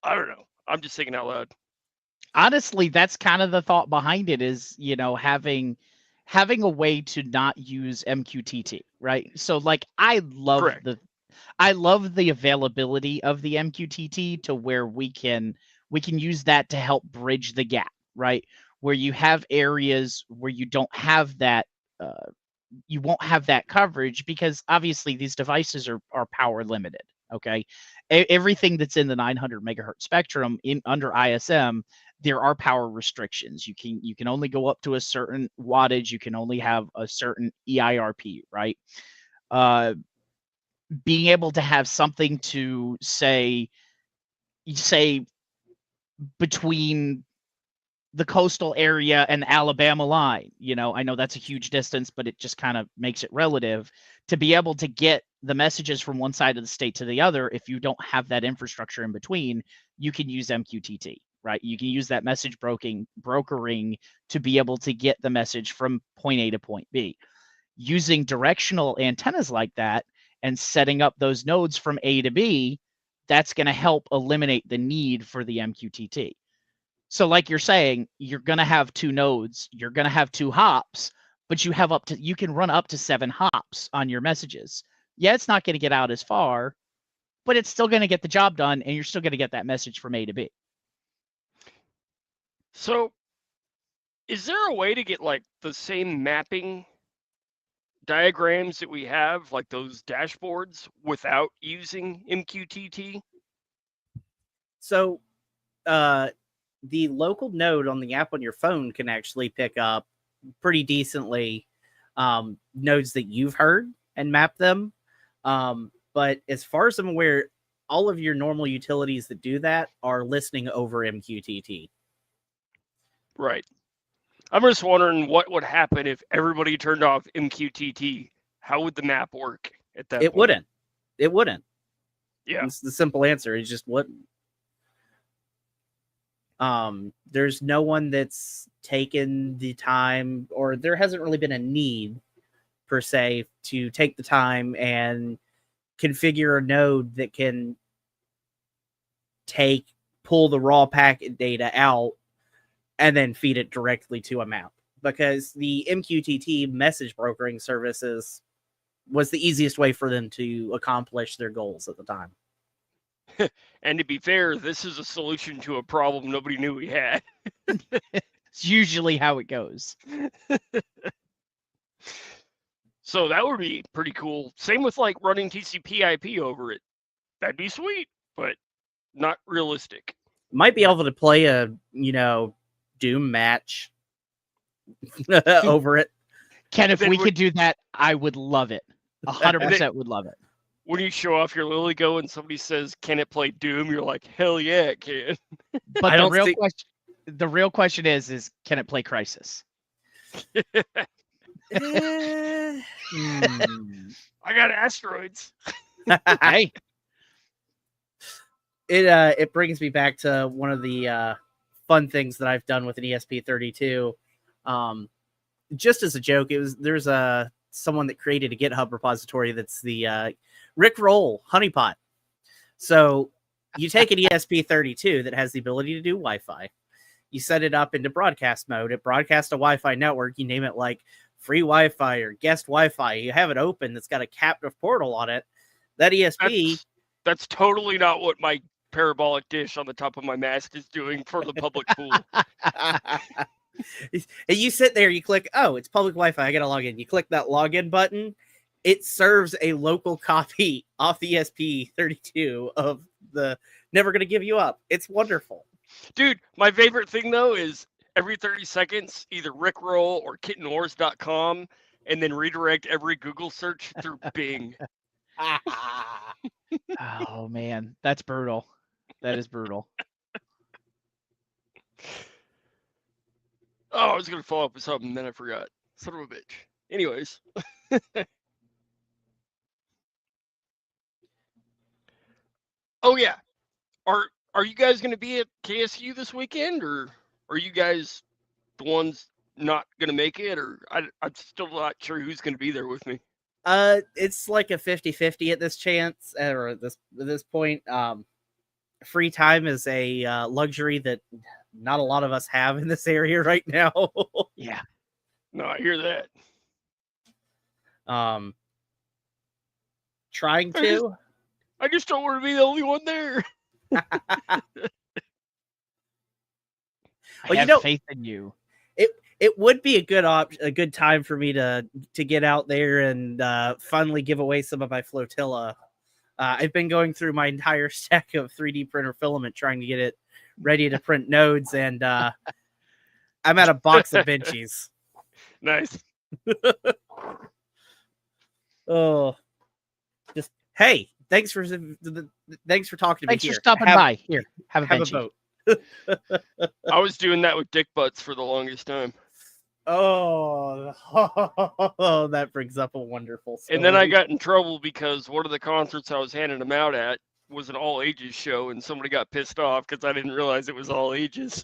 I don't know. I'm just thinking out loud. Honestly, that's kind of the thought behind it, is, having a way to not use MQTT, right? So like I love Correct. the availability of the MQTT to where we can use that to help bridge the gap, right? Where you have areas where you don't have that, you won't have that coverage, because obviously these devices are power limited. Okay, everything that's in the 900 megahertz spectrum under ISM, there are power restrictions. You can only go up to a certain wattage. You can only have a certain EIRP, right? Being able to have something to say between the coastal area and the Alabama line, I know that's a huge distance, but it just kind of makes it relative, to be able to get the messages from one side of the state to the other, if you don't have that infrastructure in between, you can use MQTT, right? You can use that message brokering to be able to get the message from point A to point B. Using directional antennas like that and setting up those nodes from A to B, that's going to help eliminate the need for the MQTT. So like you're saying, you're going to have 2 nodes, you're going to have 2 hops, but you can run up to 7 hops on your messages. Yeah, it's not going to get out as far, but it's still going to get the job done, and you're still going to get that message from A to B. So, is there a way to get like the same mapping diagrams that we have, like those dashboards, without using MQTT? So, the local node on the app on your phone can actually pick up pretty decently nodes that you've heard and map them. But as far as I'm aware, all of your normal utilities that do that are listening over MQTT. Right. I'm just wondering what would happen if everybody turned off MQTT. How would the map work at that point? It wouldn't. Yeah. It's the simple answer. It just wouldn't. There's no one that's taken the time, or there hasn't really been a need per se to take the time and configure a node that can pull the raw packet data out and then feed it directly to a map, because the MQTT message brokering services was the easiest way for them to accomplish their goals at the time. And to be fair, this is a solution to a problem nobody knew we had. It's usually how it goes. So that would be pretty cool. Same with like running TCP/IP over it. That'd be sweet, but not realistic. Might be able to play a, Doom match over it. Ken, if we could do that, I would love it. 100% would love it. When you show off your Liligo and somebody says, "Can it play Doom?" You're like, "Hell yeah, it can." But the real question is, can it play Crisis? I got asteroids. Hey, it brings me back to one of the fun things that I've done with an ESP32. Just as a joke, there's someone that created a GitHub repository that's the Rickroll honeypot. So you take an ESP32 that has the ability to do Wi-Fi. You set it up into broadcast mode. It broadcasts a Wi-Fi network. You name it like free Wi-Fi or guest Wi-Fi. You have it open. That's got a captive portal on it. That ESP. That's totally not what my parabolic dish on the top of my mast is doing for the public pool. And you sit there, you click, oh, it's public Wi-Fi, I gotta log in. You click that login button, it serves a local copy off the ESP32 of the Never Gonna Give You Up. It's wonderful. Dude, my favorite thing though is every 30 seconds, either Rickroll or kittenwars.com, and then redirect every Google search through Bing. oh man, that's brutal. That is brutal. Oh, I was going to follow up with something, then I forgot. Son of a bitch. Anyways. Oh, yeah. Are you guys going to be at KSU this weekend, or are you guys the ones not going to make it? Or I'm still not sure who's going to be there with me. It's like a 50-50 at this point. Free time is a luxury that not a lot of us have in this area right now. Yeah. No, I hear that. Trying to. I just don't want to be the only one there. I have faith in you. It would be a good time for me to get out there and finally give away some of my flotilla. I've been going through my entire stack of 3D printer filament trying to get it ready to print nodes, and I'm at a box of benchies. Nice. Oh, just hey, thanks for talking to me. Thanks for stopping by. Here, have a boat. I was doing that with dick butts for the longest time. Oh, that brings up a wonderful story. And then I got in trouble because one of the concerts I was handing them out at was an all ages show, and somebody got pissed off because I didn't realize it was all ages.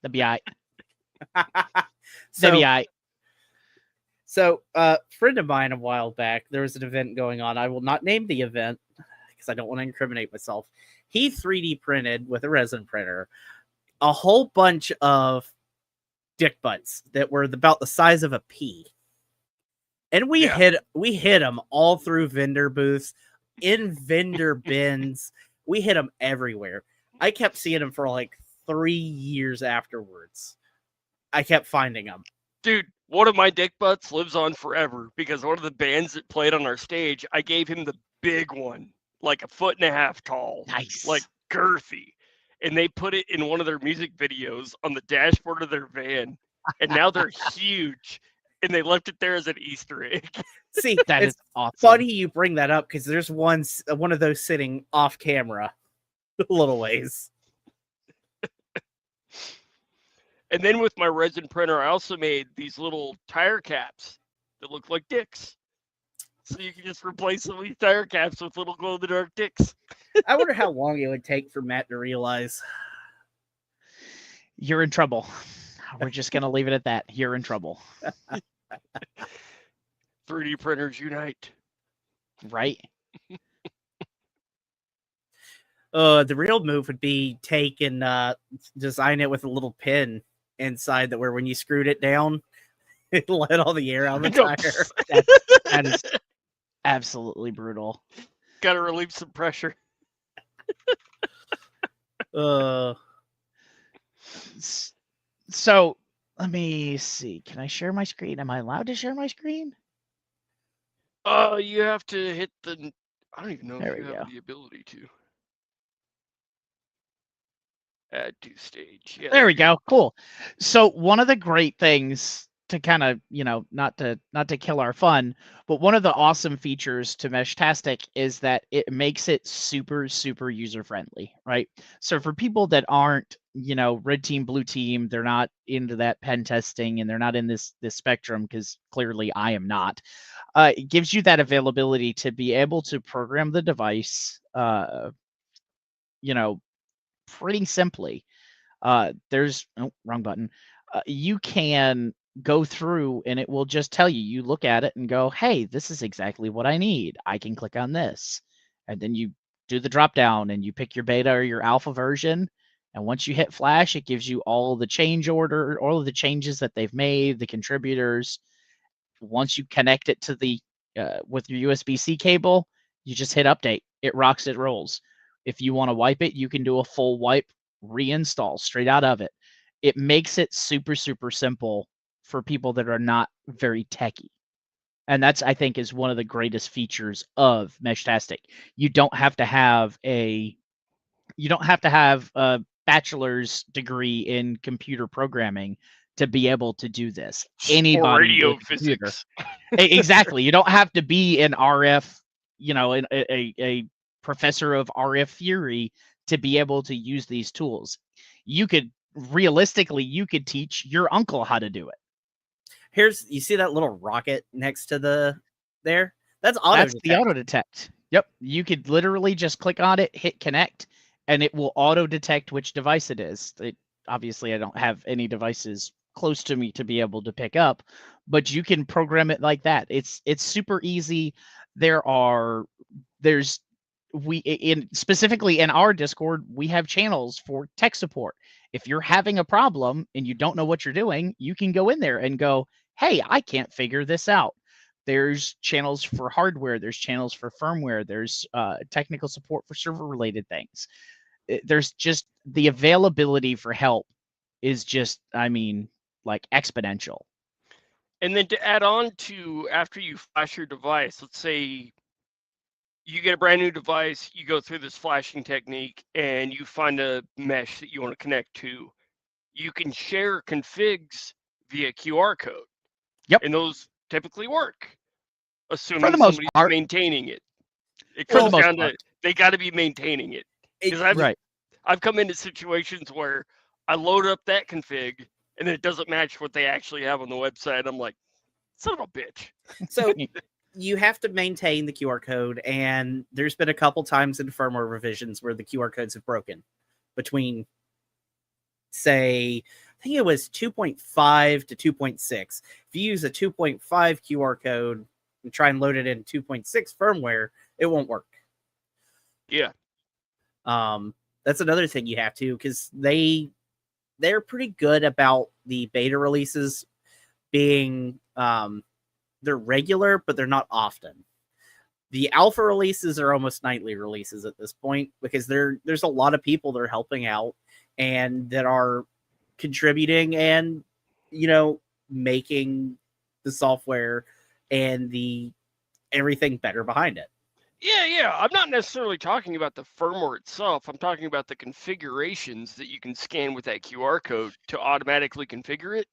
That'd be all right. So, That'd be all right. So, a friend of mine a while back, there was an event going on. I will not name the event because I don't want to incriminate myself. He 3D printed with a resin printer a whole bunch of dick butts that were about the size of a pea. And we hid them all through vendor booths, in vendor bins. We hid them everywhere. I kept seeing them for like 3 years afterwards. I kept finding them. Dude, one of my dick butts lives on forever because one of the bands that played on our stage, I gave him the big one, like 1.5 feet tall. Nice. Like girthy. And they put it in one of their music videos on the dashboard of their van. And now they're huge. And they left it there as an Easter egg. See, That it's is awesome. funny you bring that up because there's one of those sitting off camera a little ways. And then with my resin printer, I also made these little tire caps that look like dicks. So you can just replace some of these tire caps with little glow-in-the-dark dicks. I wonder how long it would take for Matt to realize. You're in trouble. We're just going to leave it at that. You're in trouble. 3D printers unite. Right? The real move would be take and design it with a little pin inside that where when you screwed it down, it let all the air out of the tire. That is absolutely brutal. Got to relieve some pressure. So let me see. Can I share my screen? Am I allowed to share my screen? You have to hit the... I don't even know There if you we have go. the ability to. Add to stage. Yeah, There we go. Cool. So one of the great things to kind of, not to kill our fun, but one of the awesome features to Meshtastic is that it makes it super, super user friendly, right? So for people that aren't, red team, blue team, they're not into that pen testing and they're not in this spectrum, because clearly I am not. It gives you that availability to be able to program the device, pretty simply. There's wrong button. You can go through and it will just tell you. You look at it and go, hey, this is exactly what I need. I can click on this. And then you do the drop down and you pick your beta or your alpha version. And once you hit flash, it gives you all the change order, all of the changes that they've made, the contributors. Once you connect it to the with your USB-C cable, you just hit update. It rocks, it rolls. If you want to wipe it, you can do a full wipe, reinstall straight out of it. It makes it super, super simple for people that are not very techy. And that's, I think, is one of the greatest features of Meshtastic. You don't have to have a bachelor's degree in computer programming to be able to do this. Anybody or radio with a computer. physics. Exactly. You don't have to be an RF, a professor of RF theory to be able to use these tools. You could teach your uncle how to do it. You see that little rocket next to there? That's the auto detect. Yep. You could literally just click on it, hit connect, and it will auto detect which device it is. Obviously, I don't have any devices close to me to be able to pick up, but you can program it like that. It's super easy. Specifically in our Discord, we have channels for tech support. If you're having a problem and you don't know what you're doing, you can go in there and go, hey, I can't figure this out. There's channels for hardware. There's channels for firmware. There's technical support for server related things. There's just the availability for help is just, like exponential. And then to add on to, after you flash your device, let's say you get a brand new device, you go through this flashing technique, and you find a mesh that you want to connect to. You can share configs via QR code. Yep. And those typically work, assuming For the most somebody's part. maintaining it. It For the comes most down to part. they got to be maintaining it. Because Right. I've come into situations where I load up that config, and then it doesn't match what they actually have on the website. I'm like, son of a bitch. So you have to maintain the QR code, and there's been a couple times in firmware revisions where the QR codes have broken between, say, I think it was 2.5 to 2.6. If you use a 2.5 QR code and try and load it in 2.6 firmware, it won't work. Yeah. That's another thing you have to, because they're pretty good about the beta releases being they're regular, but they're not often. The alpha releases are almost nightly releases at this point, because there's a lot of people that are helping out and that are contributing and, you know, making the software and the everything better behind it. Yeah. I'm not necessarily talking about the firmware itself. I'm talking about the configurations that you can scan with that QR code to automatically configure it.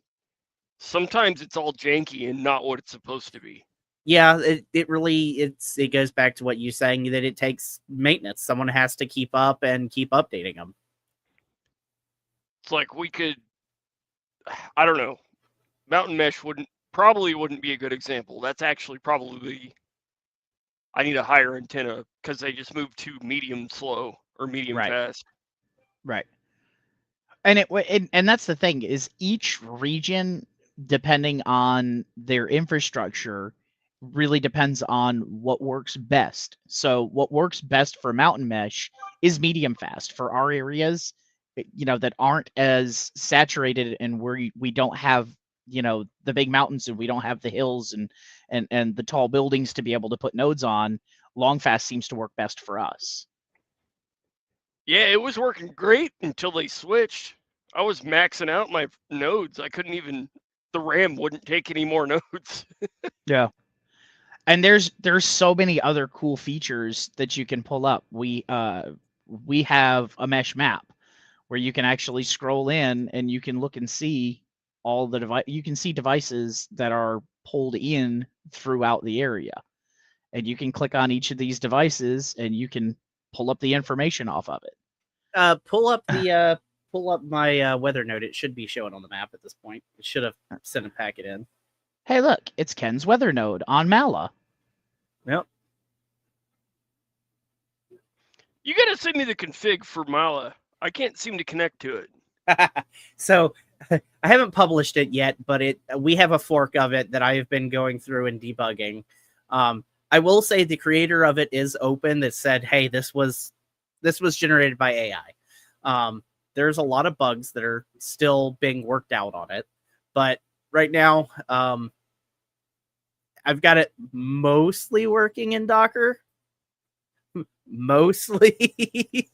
Sometimes it's all janky and not what it's supposed to be. Yeah, it really it goes back to what you're saying, that it takes maintenance. Someone has to keep up and keep updating them. It's like we could, I don't know, Mountain Mesh probably wouldn't be a good example. That's actually probably, I need a higher antenna because they just moved to medium slow or medium Right. fast. Right. And that's the thing, is each region, depending on their infrastructure, really depends on what works best. So what works best for Mountain Mesh is medium fast for our areas, you know, that aren't as saturated and where we don't have, you know, the big mountains, and we don't have the hills and the tall buildings to be able to put nodes on. Long fast seems to work best for us. Yeah, it was working great until they switched. I was maxing out my nodes. I couldn't even, the RAM wouldn't take any more nodes. Yeah. And there's so many other cool features that you can pull up. We have a mesh map where you can actually scroll in and you can look and see all the you can see devices that are pulled in throughout the area. And you can click on each of these devices and you can pull up the information off of it. Pull up my weather node. It should be showing on the map at this point. It should have sent a packet in. Hey, look, it's Ken's weather node on Mala. Yep. You gotta send me the config for Mala. I can't seem to connect to it. So I haven't published it yet, but we have a fork of it that I have been going through and debugging. I will say the creator of it is open, that said, hey, this was generated by AI. There's a lot of bugs that are still being worked out on it, but right now I've got it mostly working in Docker. Mostly.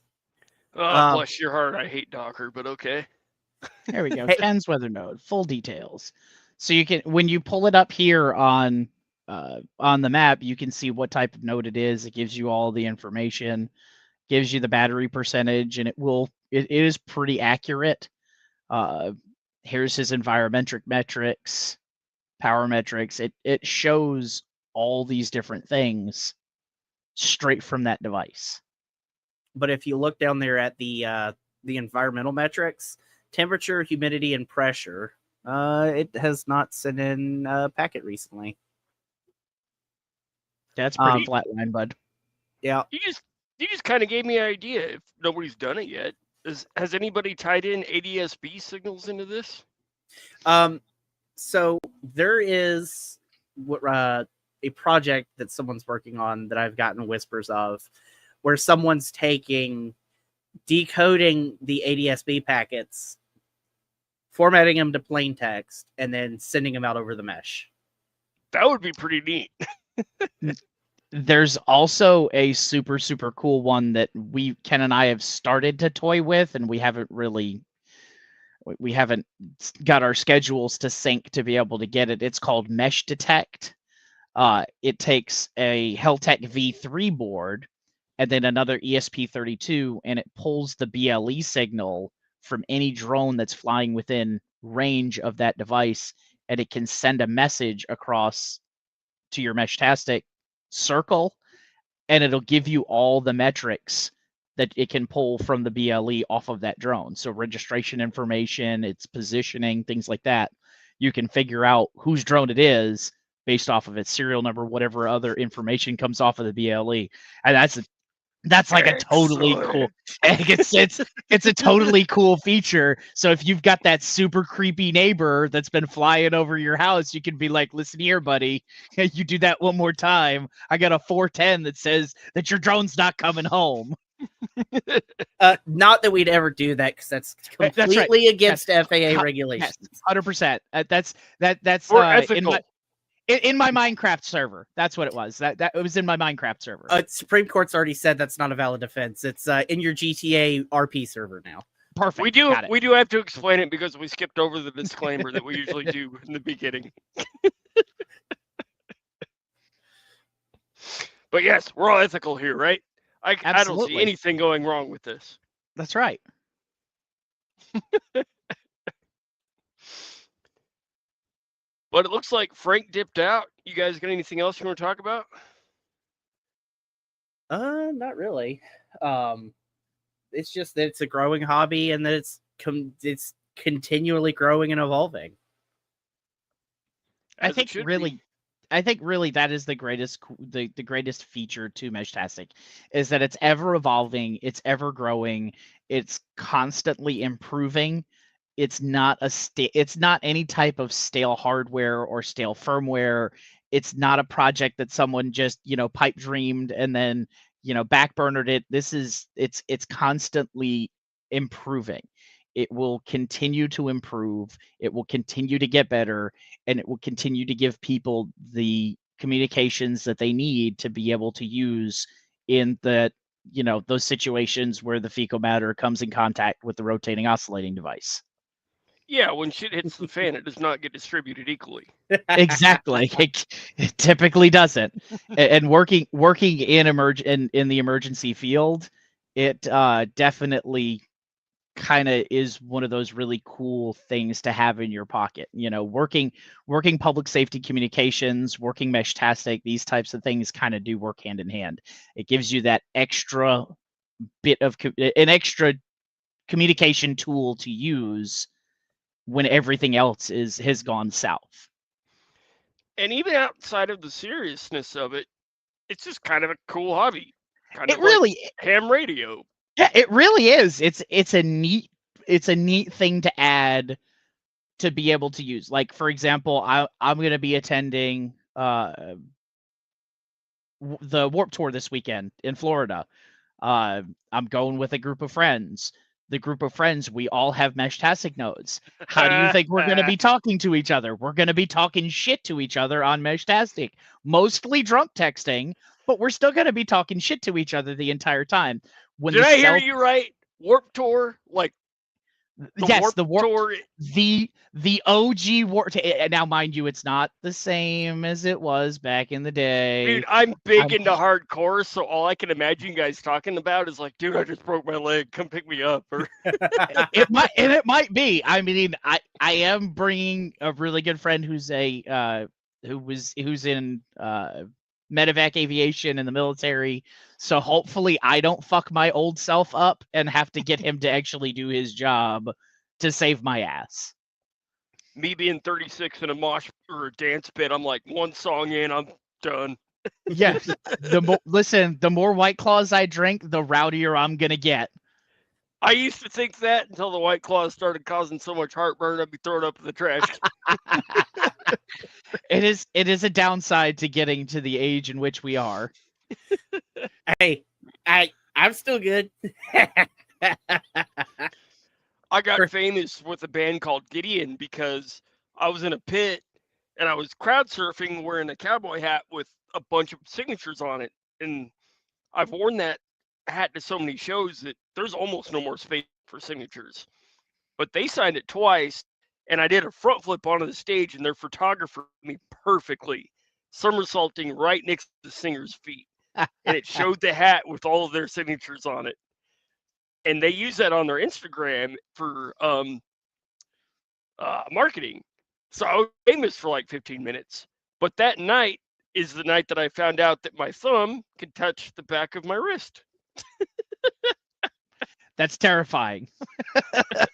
Oh, bless your heart. I hate Docker, but okay. There we go. Ken's weather node, full details. So you can, when you pull it up here on the map, you can see what type of node it is. It gives you all the information, gives you the battery percentage, and it is pretty accurate. Here's his environmental metrics, power metrics. It shows all these different things straight from that device. But if you look down there at the environmental metrics, temperature, humidity, and pressure, it has not sent in a packet recently. That's pretty flatline, bud. Yeah. You just kind of gave me an idea. If nobody's done it yet, has anybody tied in ADSB signals into this? So there is a project that someone's working on that I've gotten whispers of, where someone's decoding the ADSB packets, formatting them to plain text, and then sending them out over the mesh. That would be pretty neat. There's also a super, super cool one that Ken and I have started to toy with, and we haven't got our schedules to sync to be able to get it. It's called Mesh Detect. It takes a Heltec V3 board and then another ESP32, and it pulls the BLE signal from any drone that's flying within range of that device, and it can send a message across to your Meshtastic circle, and it'll give you all the metrics that it can pull from the BLE off of that drone. So registration information, its positioning, things like that. You can figure out whose drone it is based off of its serial number, whatever other information comes off of the BLE. And that's like a totally cool. It's a totally cool feature. So if you've got that super creepy neighbor that's been flying over your house, you can be like, listen here, buddy, you do that one more time, I got a 410 that says that your drone's not coming home. Not that we'd ever do that, because that's completely against FAA regulations. Yes, 100%. That's ethical. in my Minecraft server. That's what it was. That it was in my Minecraft server. Supreme Court's already said that's not a valid defense. It's in your GTA RP server now. Perfect. We do have to explain it because we skipped over the disclaimer that we usually do in the beginning. But yes, we're all ethical here, right? I don't see anything going wrong with this. That's right. But it looks like Frank dipped out. You guys got anything else you want to talk about? Not really. It's just that it's a growing hobby, and that it's continually growing and evolving. I think really that is the greatest feature to Meshtastic, is that it's ever evolving, it's ever growing, it's constantly improving. It's not any type of stale hardware or stale firmware. It's not a project that someone just, pipe dreamed and then, backburnered it. It's constantly improving. It will continue to improve. It will continue to get better, and it will continue to give people the communications that they need to be able to use in the, those situations where the fecal matter comes in contact with the rotating oscillating device. Yeah, when shit hits the fan, it does not get distributed equally. Exactly. It typically doesn't. And working in the emergency field, it definitely kind of is one of those really cool things to have in your pocket. Working public safety communications, working Meshtastic, these types of things kind of do work hand in hand. It gives you that extra bit of an extra communication tool to use when everything else has gone south. And even outside of the seriousness of it, it's just kind of a cool hobby. It really like ham radio. Yeah, it really is. It's a neat thing to add to be able to use. Like, for example, I'm going to be attending the Warped Tour this weekend in Florida. I'm going with a group of friends. The group of friends, we all have Meshtastic nodes. How do you think we're going to be talking to each other? We're going to be talking shit to each other on Meshtastic. Mostly drunk texting, but we're still going to be talking shit to each other the entire time. Did I hear you right? Warped Tour? Like, the Warped Tour. The OG Warped. Now, mind you, it's not the same as it was back in the day. Dude, I'm big into hardcore, so all I can imagine you guys talking about is like, dude, I just broke my leg. Come pick me up. Or it might be. I mean, I am bringing a really good friend who's in medevac aviation in the military. So hopefully I don't fuck my old self up and have to get him to actually do his job to save my ass. Me being 36 in a mosh or a dance pit, I'm like, one song in, I'm done. Yes. The more White Claws I drink, the rowdier I'm going to get. I used to think that until the White Claws started causing so much heartburn, I'd be thrown up in the trash. It is a downside to getting to the age in which we are. Hey, I'm still good. I got famous with a band called Gideon because I was in a pit and I was crowd surfing wearing a cowboy hat with a bunch of signatures on it. And I've worn that hat to so many shows that there's almost no more space for signatures. But they signed it twice, and I did a front flip onto the stage, and their photographer me perfectly, somersaulting right next to the singer's feet. And it showed the hat with all of their signatures on it. And they use that on their Instagram for marketing. So I was famous for like 15 minutes. But that night is the night that I found out that my thumb could touch the back of my wrist. That's terrifying. I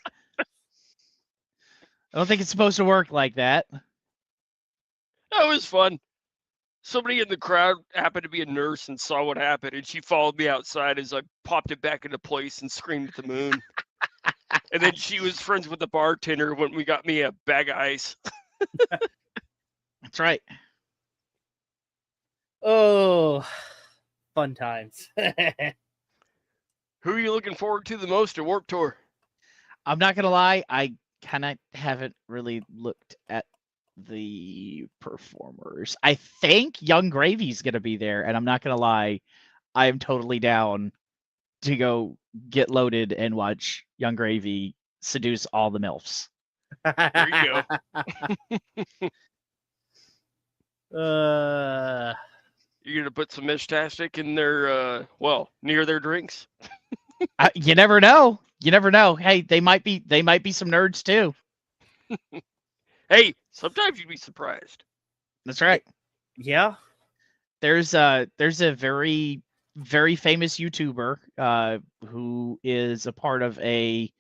don't think it's supposed to work like that. That was fun. Somebody in the crowd happened to be a nurse and saw what happened, and she followed me outside as I popped it back into place and screamed at the moon. And then she was friends with the bartender when we got me a bag of ice. That's right. Oh, fun times. Who are you looking forward to the most at Warped Tour? I'm not gonna lie, I kind of haven't really looked at the performers. I think Young Gravy's gonna be there, and I'm not gonna lie, I am totally down to go get loaded and watch Young Gravy seduce all the MILFs. There you go. You're gonna put some Meshtastic in their near their drinks. You never know. You never know. Hey, they might be some nerds too. Hey, sometimes you'd be surprised. That's right. Yeah. There's a very, very famous YouTuber who is a part of a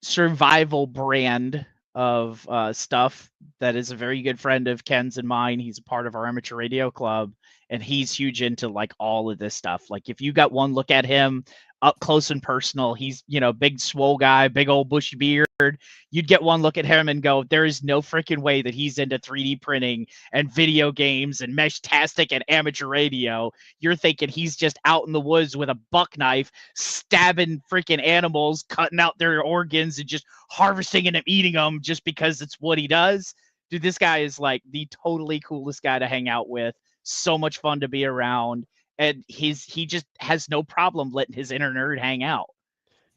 survival brand of stuff that is a very good friend of Ken's and mine. He's a part of our amateur radio club, and he's huge into like all of this stuff. Like if you got one look at him up close and personal, he's, big swole guy, big old bushy beard. You'd get one look at him and go, there is no freaking way that he's into 3D printing and video games and Meshtastic and amateur radio. You're thinking he's just out in the woods with a buck knife, stabbing freaking animals, cutting out their organs and just harvesting and eating them just because it's what he does. Dude, this guy is like the totally coolest guy to hang out with. So much fun to be around. And he just has no problem letting his inner nerd hang out.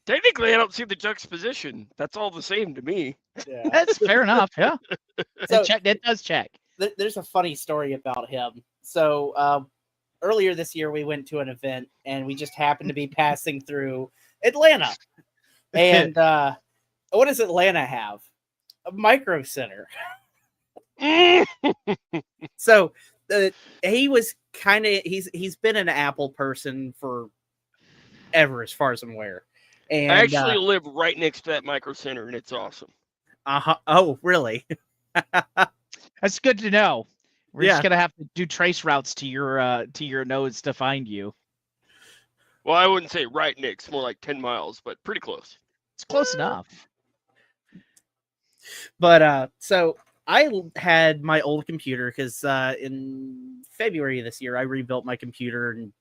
Technically, I don't see the juxtaposition. That's all the same to me. Yeah. That's fair enough. Yeah. So, it does check. There's a funny story about him. So earlier this year, we went to an event, and we just happened to be passing through Atlanta. And what does Atlanta have? A micro center. So he was kind of he's been an Apple person for ever, as far as I'm aware. And I actually live right next to that micro center, and it's awesome. Oh, really? That's good to know. We're Yeah. just gonna have to do trace routes to your nodes to find you. Well, I wouldn't say right next, more like 10 miles, but pretty close. It's close enough. But so I had my old computer because in February of this year, I rebuilt my computer and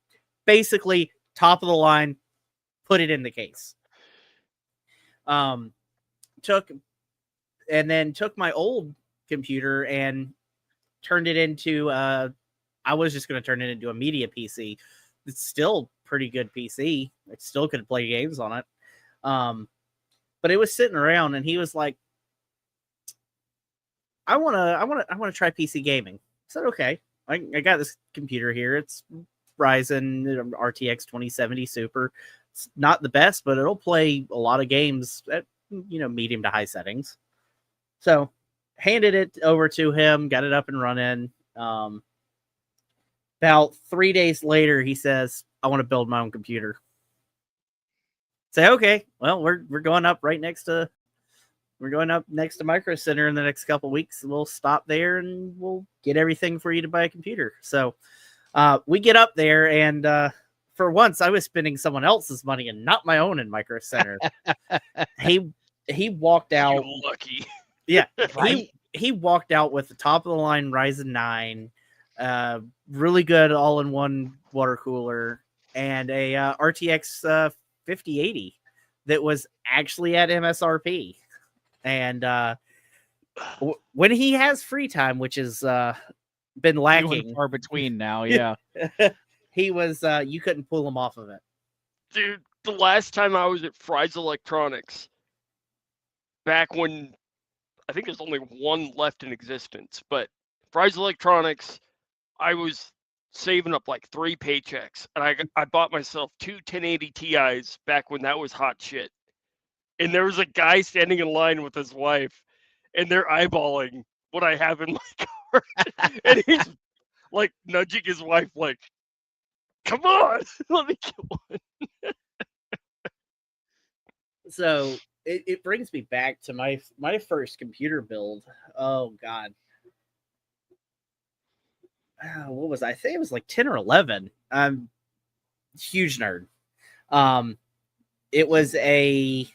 basically top of the line, put it in the case. Took my old computer and turned it into I was just going to turn it into a media PC. It's still pretty good PC. I still could play games on it. But it was sitting around, and he was like, I want to try PC gaming. I said, okay. I got this computer here. It's Ryzen RTX 2070 Super. It's not the best, but it'll play a lot of games at medium to high settings. So handed it over to him, got it up and running. About 3 days later, he says, I want to build my own computer. Say, okay, well, we're going up next to Micro Center in the next couple weeks. We'll stop there and we'll get everything for you to buy a computer. So we get up there, and for once, I was spending someone else's money and not my own in Micro Center. He walked out. You're lucky. Yeah, Right. he walked out with the top of the line Ryzen 9, really good all-in-one water cooler, and a RTX 5080 that was actually at MSRP. And when he has free time, which has been lacking far between now, yeah. he was you couldn't pull him off of it. Dude, the last time I was at Fry's Electronics, back when I think there's only one left in existence, but Fry's Electronics, I was saving up like 3 paychecks, and I bought myself 2 1080 Ti's back when that was hot shit. And there was a guy standing in line with his wife, and they're eyeballing what I have in my car. And he's like nudging his wife, like, come on, let me get one. So it brings me back to my first computer build. Oh God. What was I think it was like 10 or 11. I'm huge nerd. It was a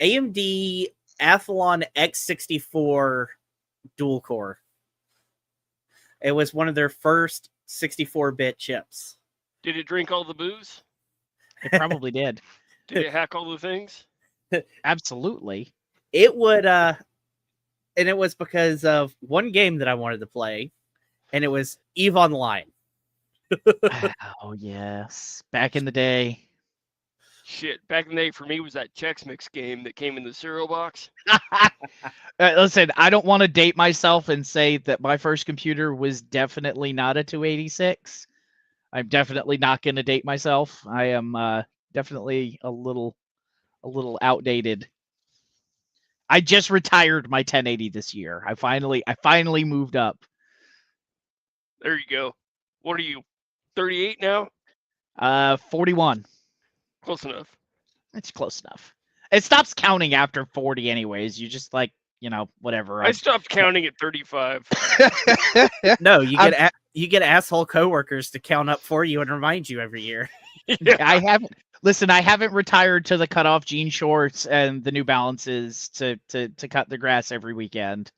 AMD Athlon X64 dual core. It was one of their first 64-bit chips. Did it drink all the booze? It probably did. Did it hack all the things? Absolutely. It would and it was because of one game that I wanted to play, and it was EVE Online. Oh yes, back in the day. Shit, back in the day for me was that Chex Mix game that came in the cereal box. Listen, I don't want to date myself and say that my first computer was definitely not a 286. I'm definitely not going to date myself. I am definitely a little outdated. I just retired my 1080 this year. I finally moved up. There you go. What are you, 38 now? 41. Close enough. It's close enough. It stops counting after 40 anyways. You just like, whatever. I stopped counting at 35. No, you get asshole coworkers to count up for you and remind you every year. Yeah. I haven't retired to the cutoff jean shorts and the New Balances to cut the grass every weekend.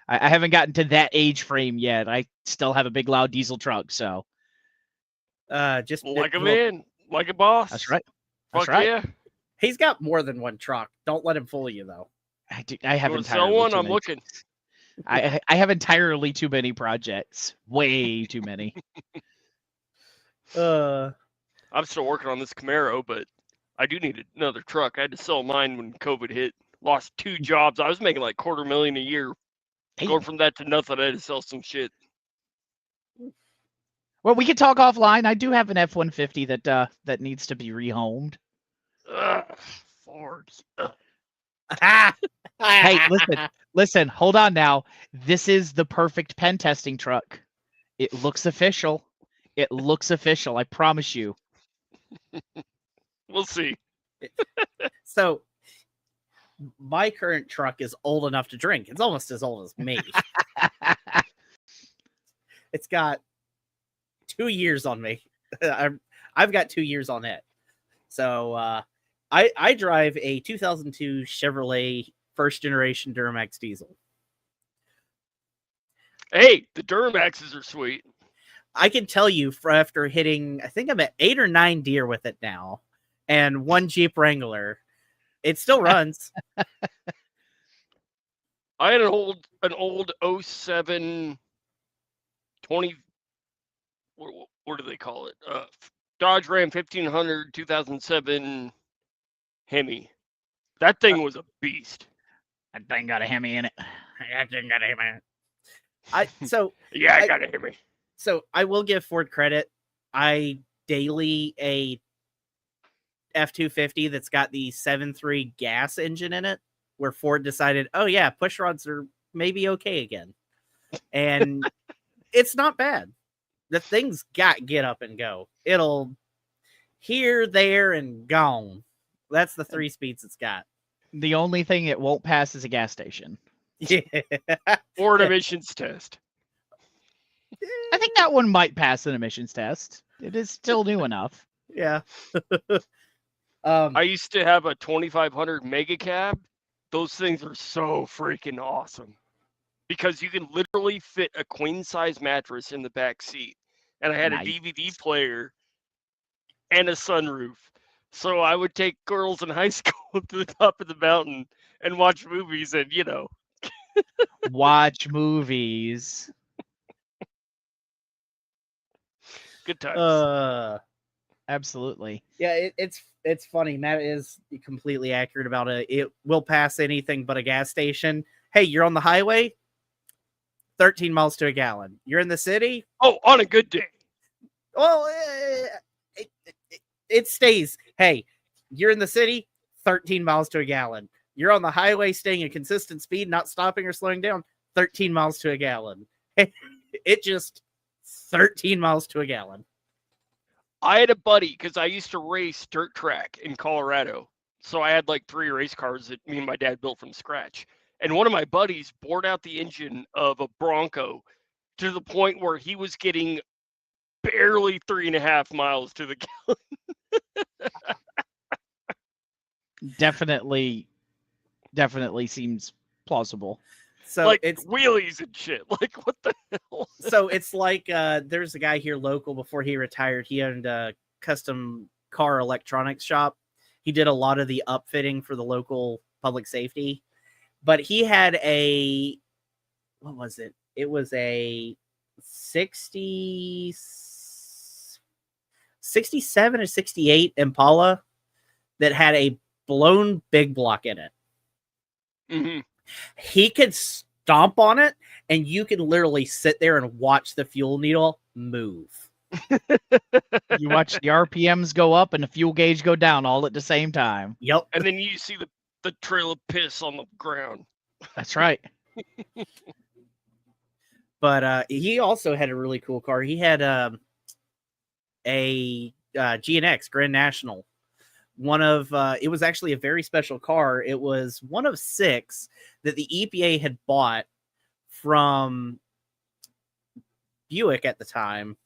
I haven't gotten to that age frame yet. I still have a big loud diesel truck, so Just Like a man, like a boss. that's right. Fuck That's right. yeah. He's got more than one truck. Don't let him fool you, though. I have You wanna entirely sell one? too I'm many- looking. I have entirely too many projects. Way too many. I'm still working on this Camaro, but I do need another truck. I had to sell mine when COVID hit. Lost 2 jobs. I was making like $250,000 a year. Hey, Going from that to nothing, I had to sell some shit. well, we can talk offline. I do have an F-150 that needs to be rehomed. Ugh, Fords. Ugh. Hey, listen, hold on now. This is the perfect pen testing truck. It looks official. I promise you. We'll see. So, my current truck is old enough to drink. It's almost as old as me. It's got 2 years on me. I've got 2 years on it. So, I drive a 2002 Chevrolet first generation Duramax diesel. Hey, the Duramaxes are sweet. I can tell you after hitting, I think I'm at 8 or 9 deer with it now, and 1 Jeep Wrangler, it still runs. I had an old 07 20. What do they call it? Dodge Ram 1500 2007 Hemi. That thing was a beast. That thing got a Hemi in it. That thing got a Hemi. Yeah, I got a Hemi. So I will give Ford credit. I daily a F-250 that's got the 7.3 gas engine in it, where Ford decided, oh yeah, push rods are maybe okay again. And it's not bad. The thing's got get up and go. It'll here, there, and gone. That's the 3 speeds it's got. The only thing it won't pass is a gas station. Yeah. Or an emissions test. I think that one might pass an emissions test. It is still new enough. Yeah. I used to have a 2500 mega cab. Those things are so freaking awesome because you can literally fit a queen size mattress in the back seat. And I had Nice. a DVD player and a sunroof. So I would take girls in high school to the top of the mountain and watch movies and, Watch movies. good times. Absolutely. Yeah, it's funny. Matt is completely accurate about it. It will pass anything but a gas station. Hey, you're on the highway, 13 miles to a gallon. You're in the city. Oh, on a good day. Well, it stays. Hey, you're in the city, 13 miles to a gallon. You're on the highway, staying a consistent speed, not stopping or slowing down, 13 miles to a gallon. It just 13 miles to a gallon. I had a buddy because I used to race dirt track in Colorado. So I had like 3 race cars that me and my dad built from scratch. And one of my buddies bored out the engine of a Bronco to the point where he was getting barely 3.5 miles to the Definitely seems plausible. So like it's wheelies and shit. Like, what the hell? so it's like there's a guy here local. Before he retired, he owned a custom car electronics shop. He did a lot of the upfitting for the local public safety, but he had a, what was it? It was a 67 or 68 Impala that had a blown big block in it. Mm-hmm. He could stomp on it, and you can literally sit there and watch the fuel needle move. You watch the RPMs go up and the fuel gauge go down all at the same time. Yep. And then you see the trail of piss on the ground. That's right. But he also had a really cool car. He had a GNX Grand National. It was actually a very special car. It was one of 6 that the EPA had bought from Buick at the time.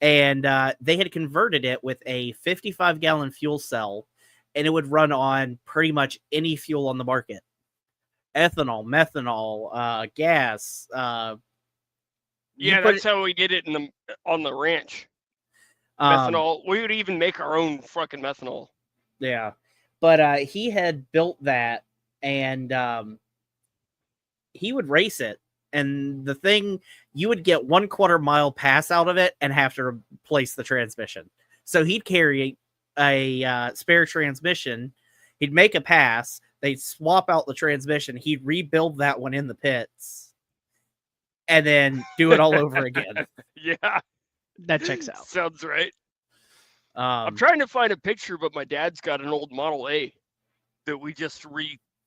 And they had converted it with a 55-gallon fuel cell, and it would run on pretty much any fuel on the market. Ethanol, methanol, gas. Yeah, that's how we did it on the ranch. Methanol. We would even make our own fucking methanol. Yeah. But he had built that, and he would race it. And the thing, you would get 1/4 mile pass out of it and have to replace the transmission. So he'd carry a spare transmission. He'd make a pass. They'd swap out the transmission. He'd rebuild that one in the pits and then do it all over again. Yeah. That checks out. Sounds right. I'm trying to find a picture, but my dad's got an old Model A that we just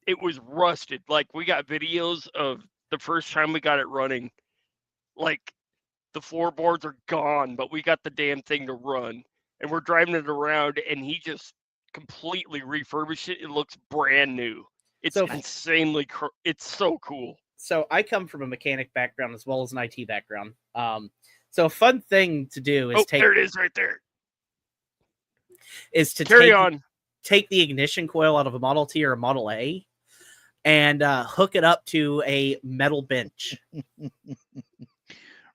it was rusted. Like, we got videos of the first time we got it running. Like, the floorboards are gone, but we got the damn thing to run. And we're driving it around, and he just completely refurbished it. It looks brand new. It's So- insanely, it's so cool. So I come from a mechanic background as well as an IT background. So a fun thing to do is there it is right there. Carry on. Take the ignition coil out of a Model T or a Model A and hook it up to a metal bench.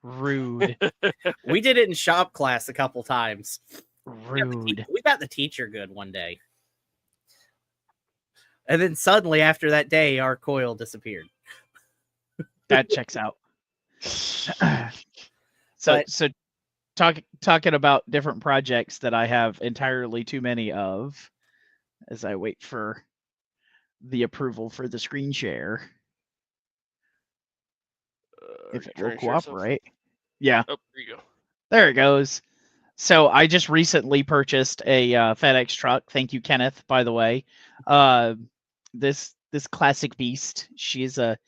Rude. We did it in shop class a couple times. Rude. We got the teacher good one day. And then suddenly after that day, our coil disappeared. That checks out. So talking about different projects that I have entirely too many of, as I wait for the approval for the screen share. If it will cooperate. Yeah. Oh, there you go. There it goes. So I just recently purchased a FedEx truck. Thank you, Kenneth, by the way. This classic beast. She's a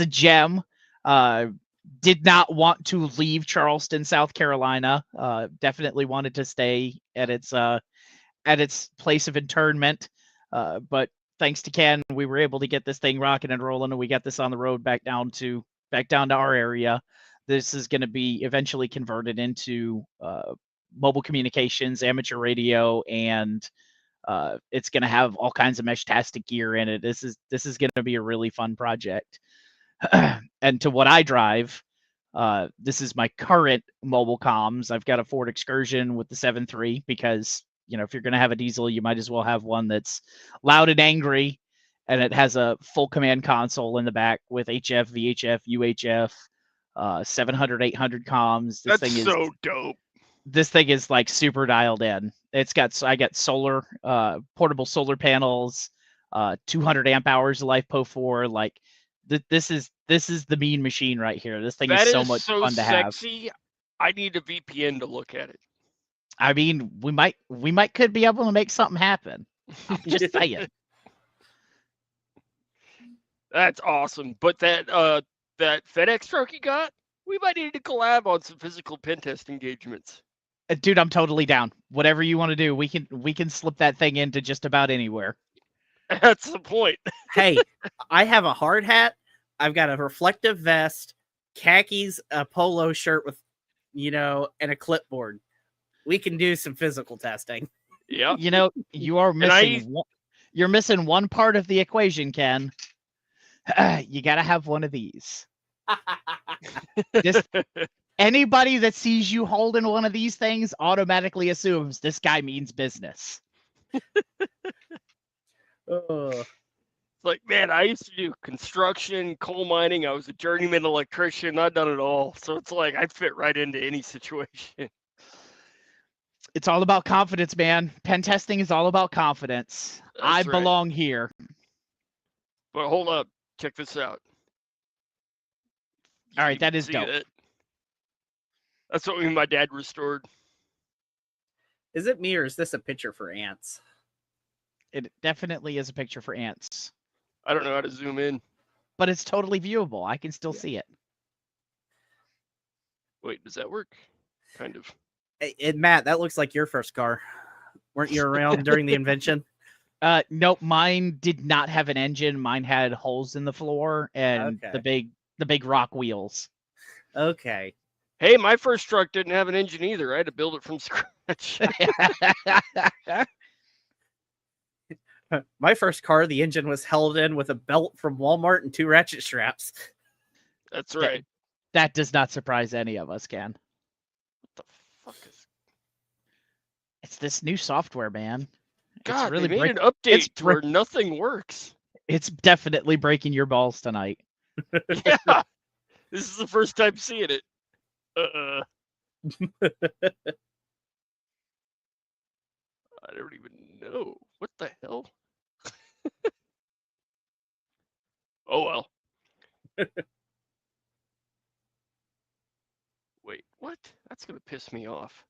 gem. Did not want to leave Charleston, South Carolina. Definitely wanted to stay at its place of internment. But thanks to Ken, we were able to get this thing rocking and rolling, and we got this on the road back down to our area. This is going to be eventually converted into mobile communications, amateur radio, and it's going to have all kinds of Meshtastic gear in it. This is going to be a really fun project. And to what I drive, this is my current mobile comms. I've got a Ford Excursion with the 7.3 because, if you're going to have a diesel, you might as well have one that's loud and angry, and it has a full command console in the back with HF, VHF, UHF, 700, 800 comms. That's so dope. This thing is like super dialed in. I got solar, portable solar panels, 200 amp hours of LiFePO 4. Like, this is the mean machine right here. This thing is so much fun to have. I need a VPN to look at it. I mean, we could be able to make something happen. I'm just saying. That's awesome. But that FedEx truck you got, we might need to collab on some physical pen test engagements. Dude, I'm totally down. Whatever you want to do, we can slip that thing into just about anywhere. That's the point. Hey, I have a hard hat. I've got a reflective vest, khakis, a polo shirt with, and a clipboard. We can do some physical testing. Yeah. You are missing you're missing one part of the equation, Ken. You got to have one of these. Anybody that sees you holding one of these things automatically assumes this guy means business. Like, man, I used to do construction, coal mining. I was a journeyman electrician. I've done it all. So it's like I fit right into any situation. It's all about confidence, man. Pen testing is all about confidence. I That's right. belong here. But hold up. Check this out. All right, You that is see dope. that? That's what my dad restored. Is it me or is this a picture for ants? It definitely is a picture for ants. I don't know how to zoom in. But it's totally viewable. I can still see it. Wait, does that work? Kind of. Matt, that looks like your first car. Weren't you around during the invention? Nope, mine did not have an engine. Mine had holes in the floor and the big rock wheels. Okay. Hey, my first truck didn't have an engine either. I had to build it from scratch. My first car, the engine was held in with a belt from Walmart and 2 ratchet straps. That's right. That does not surprise any of us, Ken. What the fuck is... It's this new software, man. God, it's really they made an update to where where nothing works. It's definitely breaking your balls tonight. Yeah. This is the first time seeing it. I don't even know. What the hell? Oh, well. Wait, what? That's going to piss me off.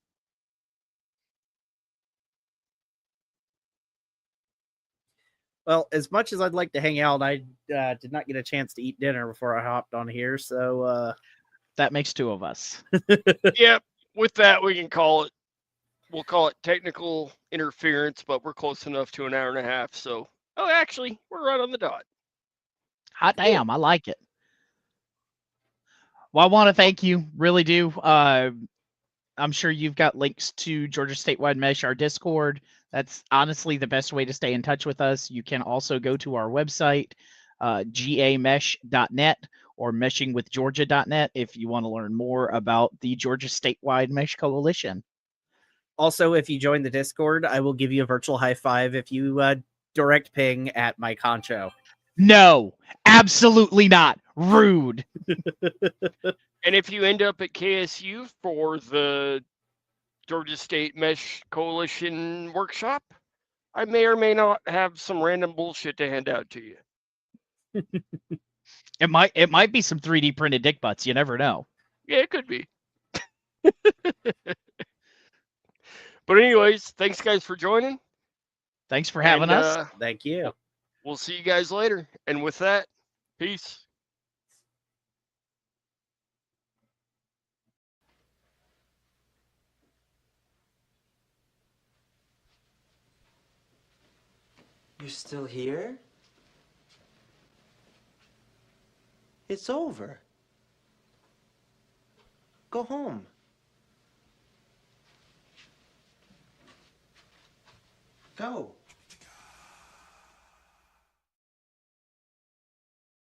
Well, as much as I'd like to hang out, I did not get a chance to eat dinner before I hopped on here, so... That makes 2 of us. Yep. With that, we can call it. We'll call it technical interference, but we're close enough to an hour and a half. So, oh, actually, we're right on the dot. Hot damn, I like it. Well, I want to thank you, really do. I'm sure you've got links to Georgia Statewide Mesh, our Discord. That's honestly the best way to stay in touch with us. You can also go to our website, gamesh.net or meshingwithgeorgia.net if you want to learn more about the Georgia Statewide Mesh Coalition. Also, if you join the Discord, I will give you a virtual high five if you direct ping at my concho. No, absolutely not. Rude. And if you end up at KSU for the Georgia State Mesh Coalition workshop, I may or may not have some random bullshit to hand out to you. It might be some 3D printed dick butts. You never know. Yeah, it could be. But anyways, thanks guys for joining. Thanks for having us. Thank you. We'll see you guys later. And with that, peace. You're still here? It's over. Go home. Go.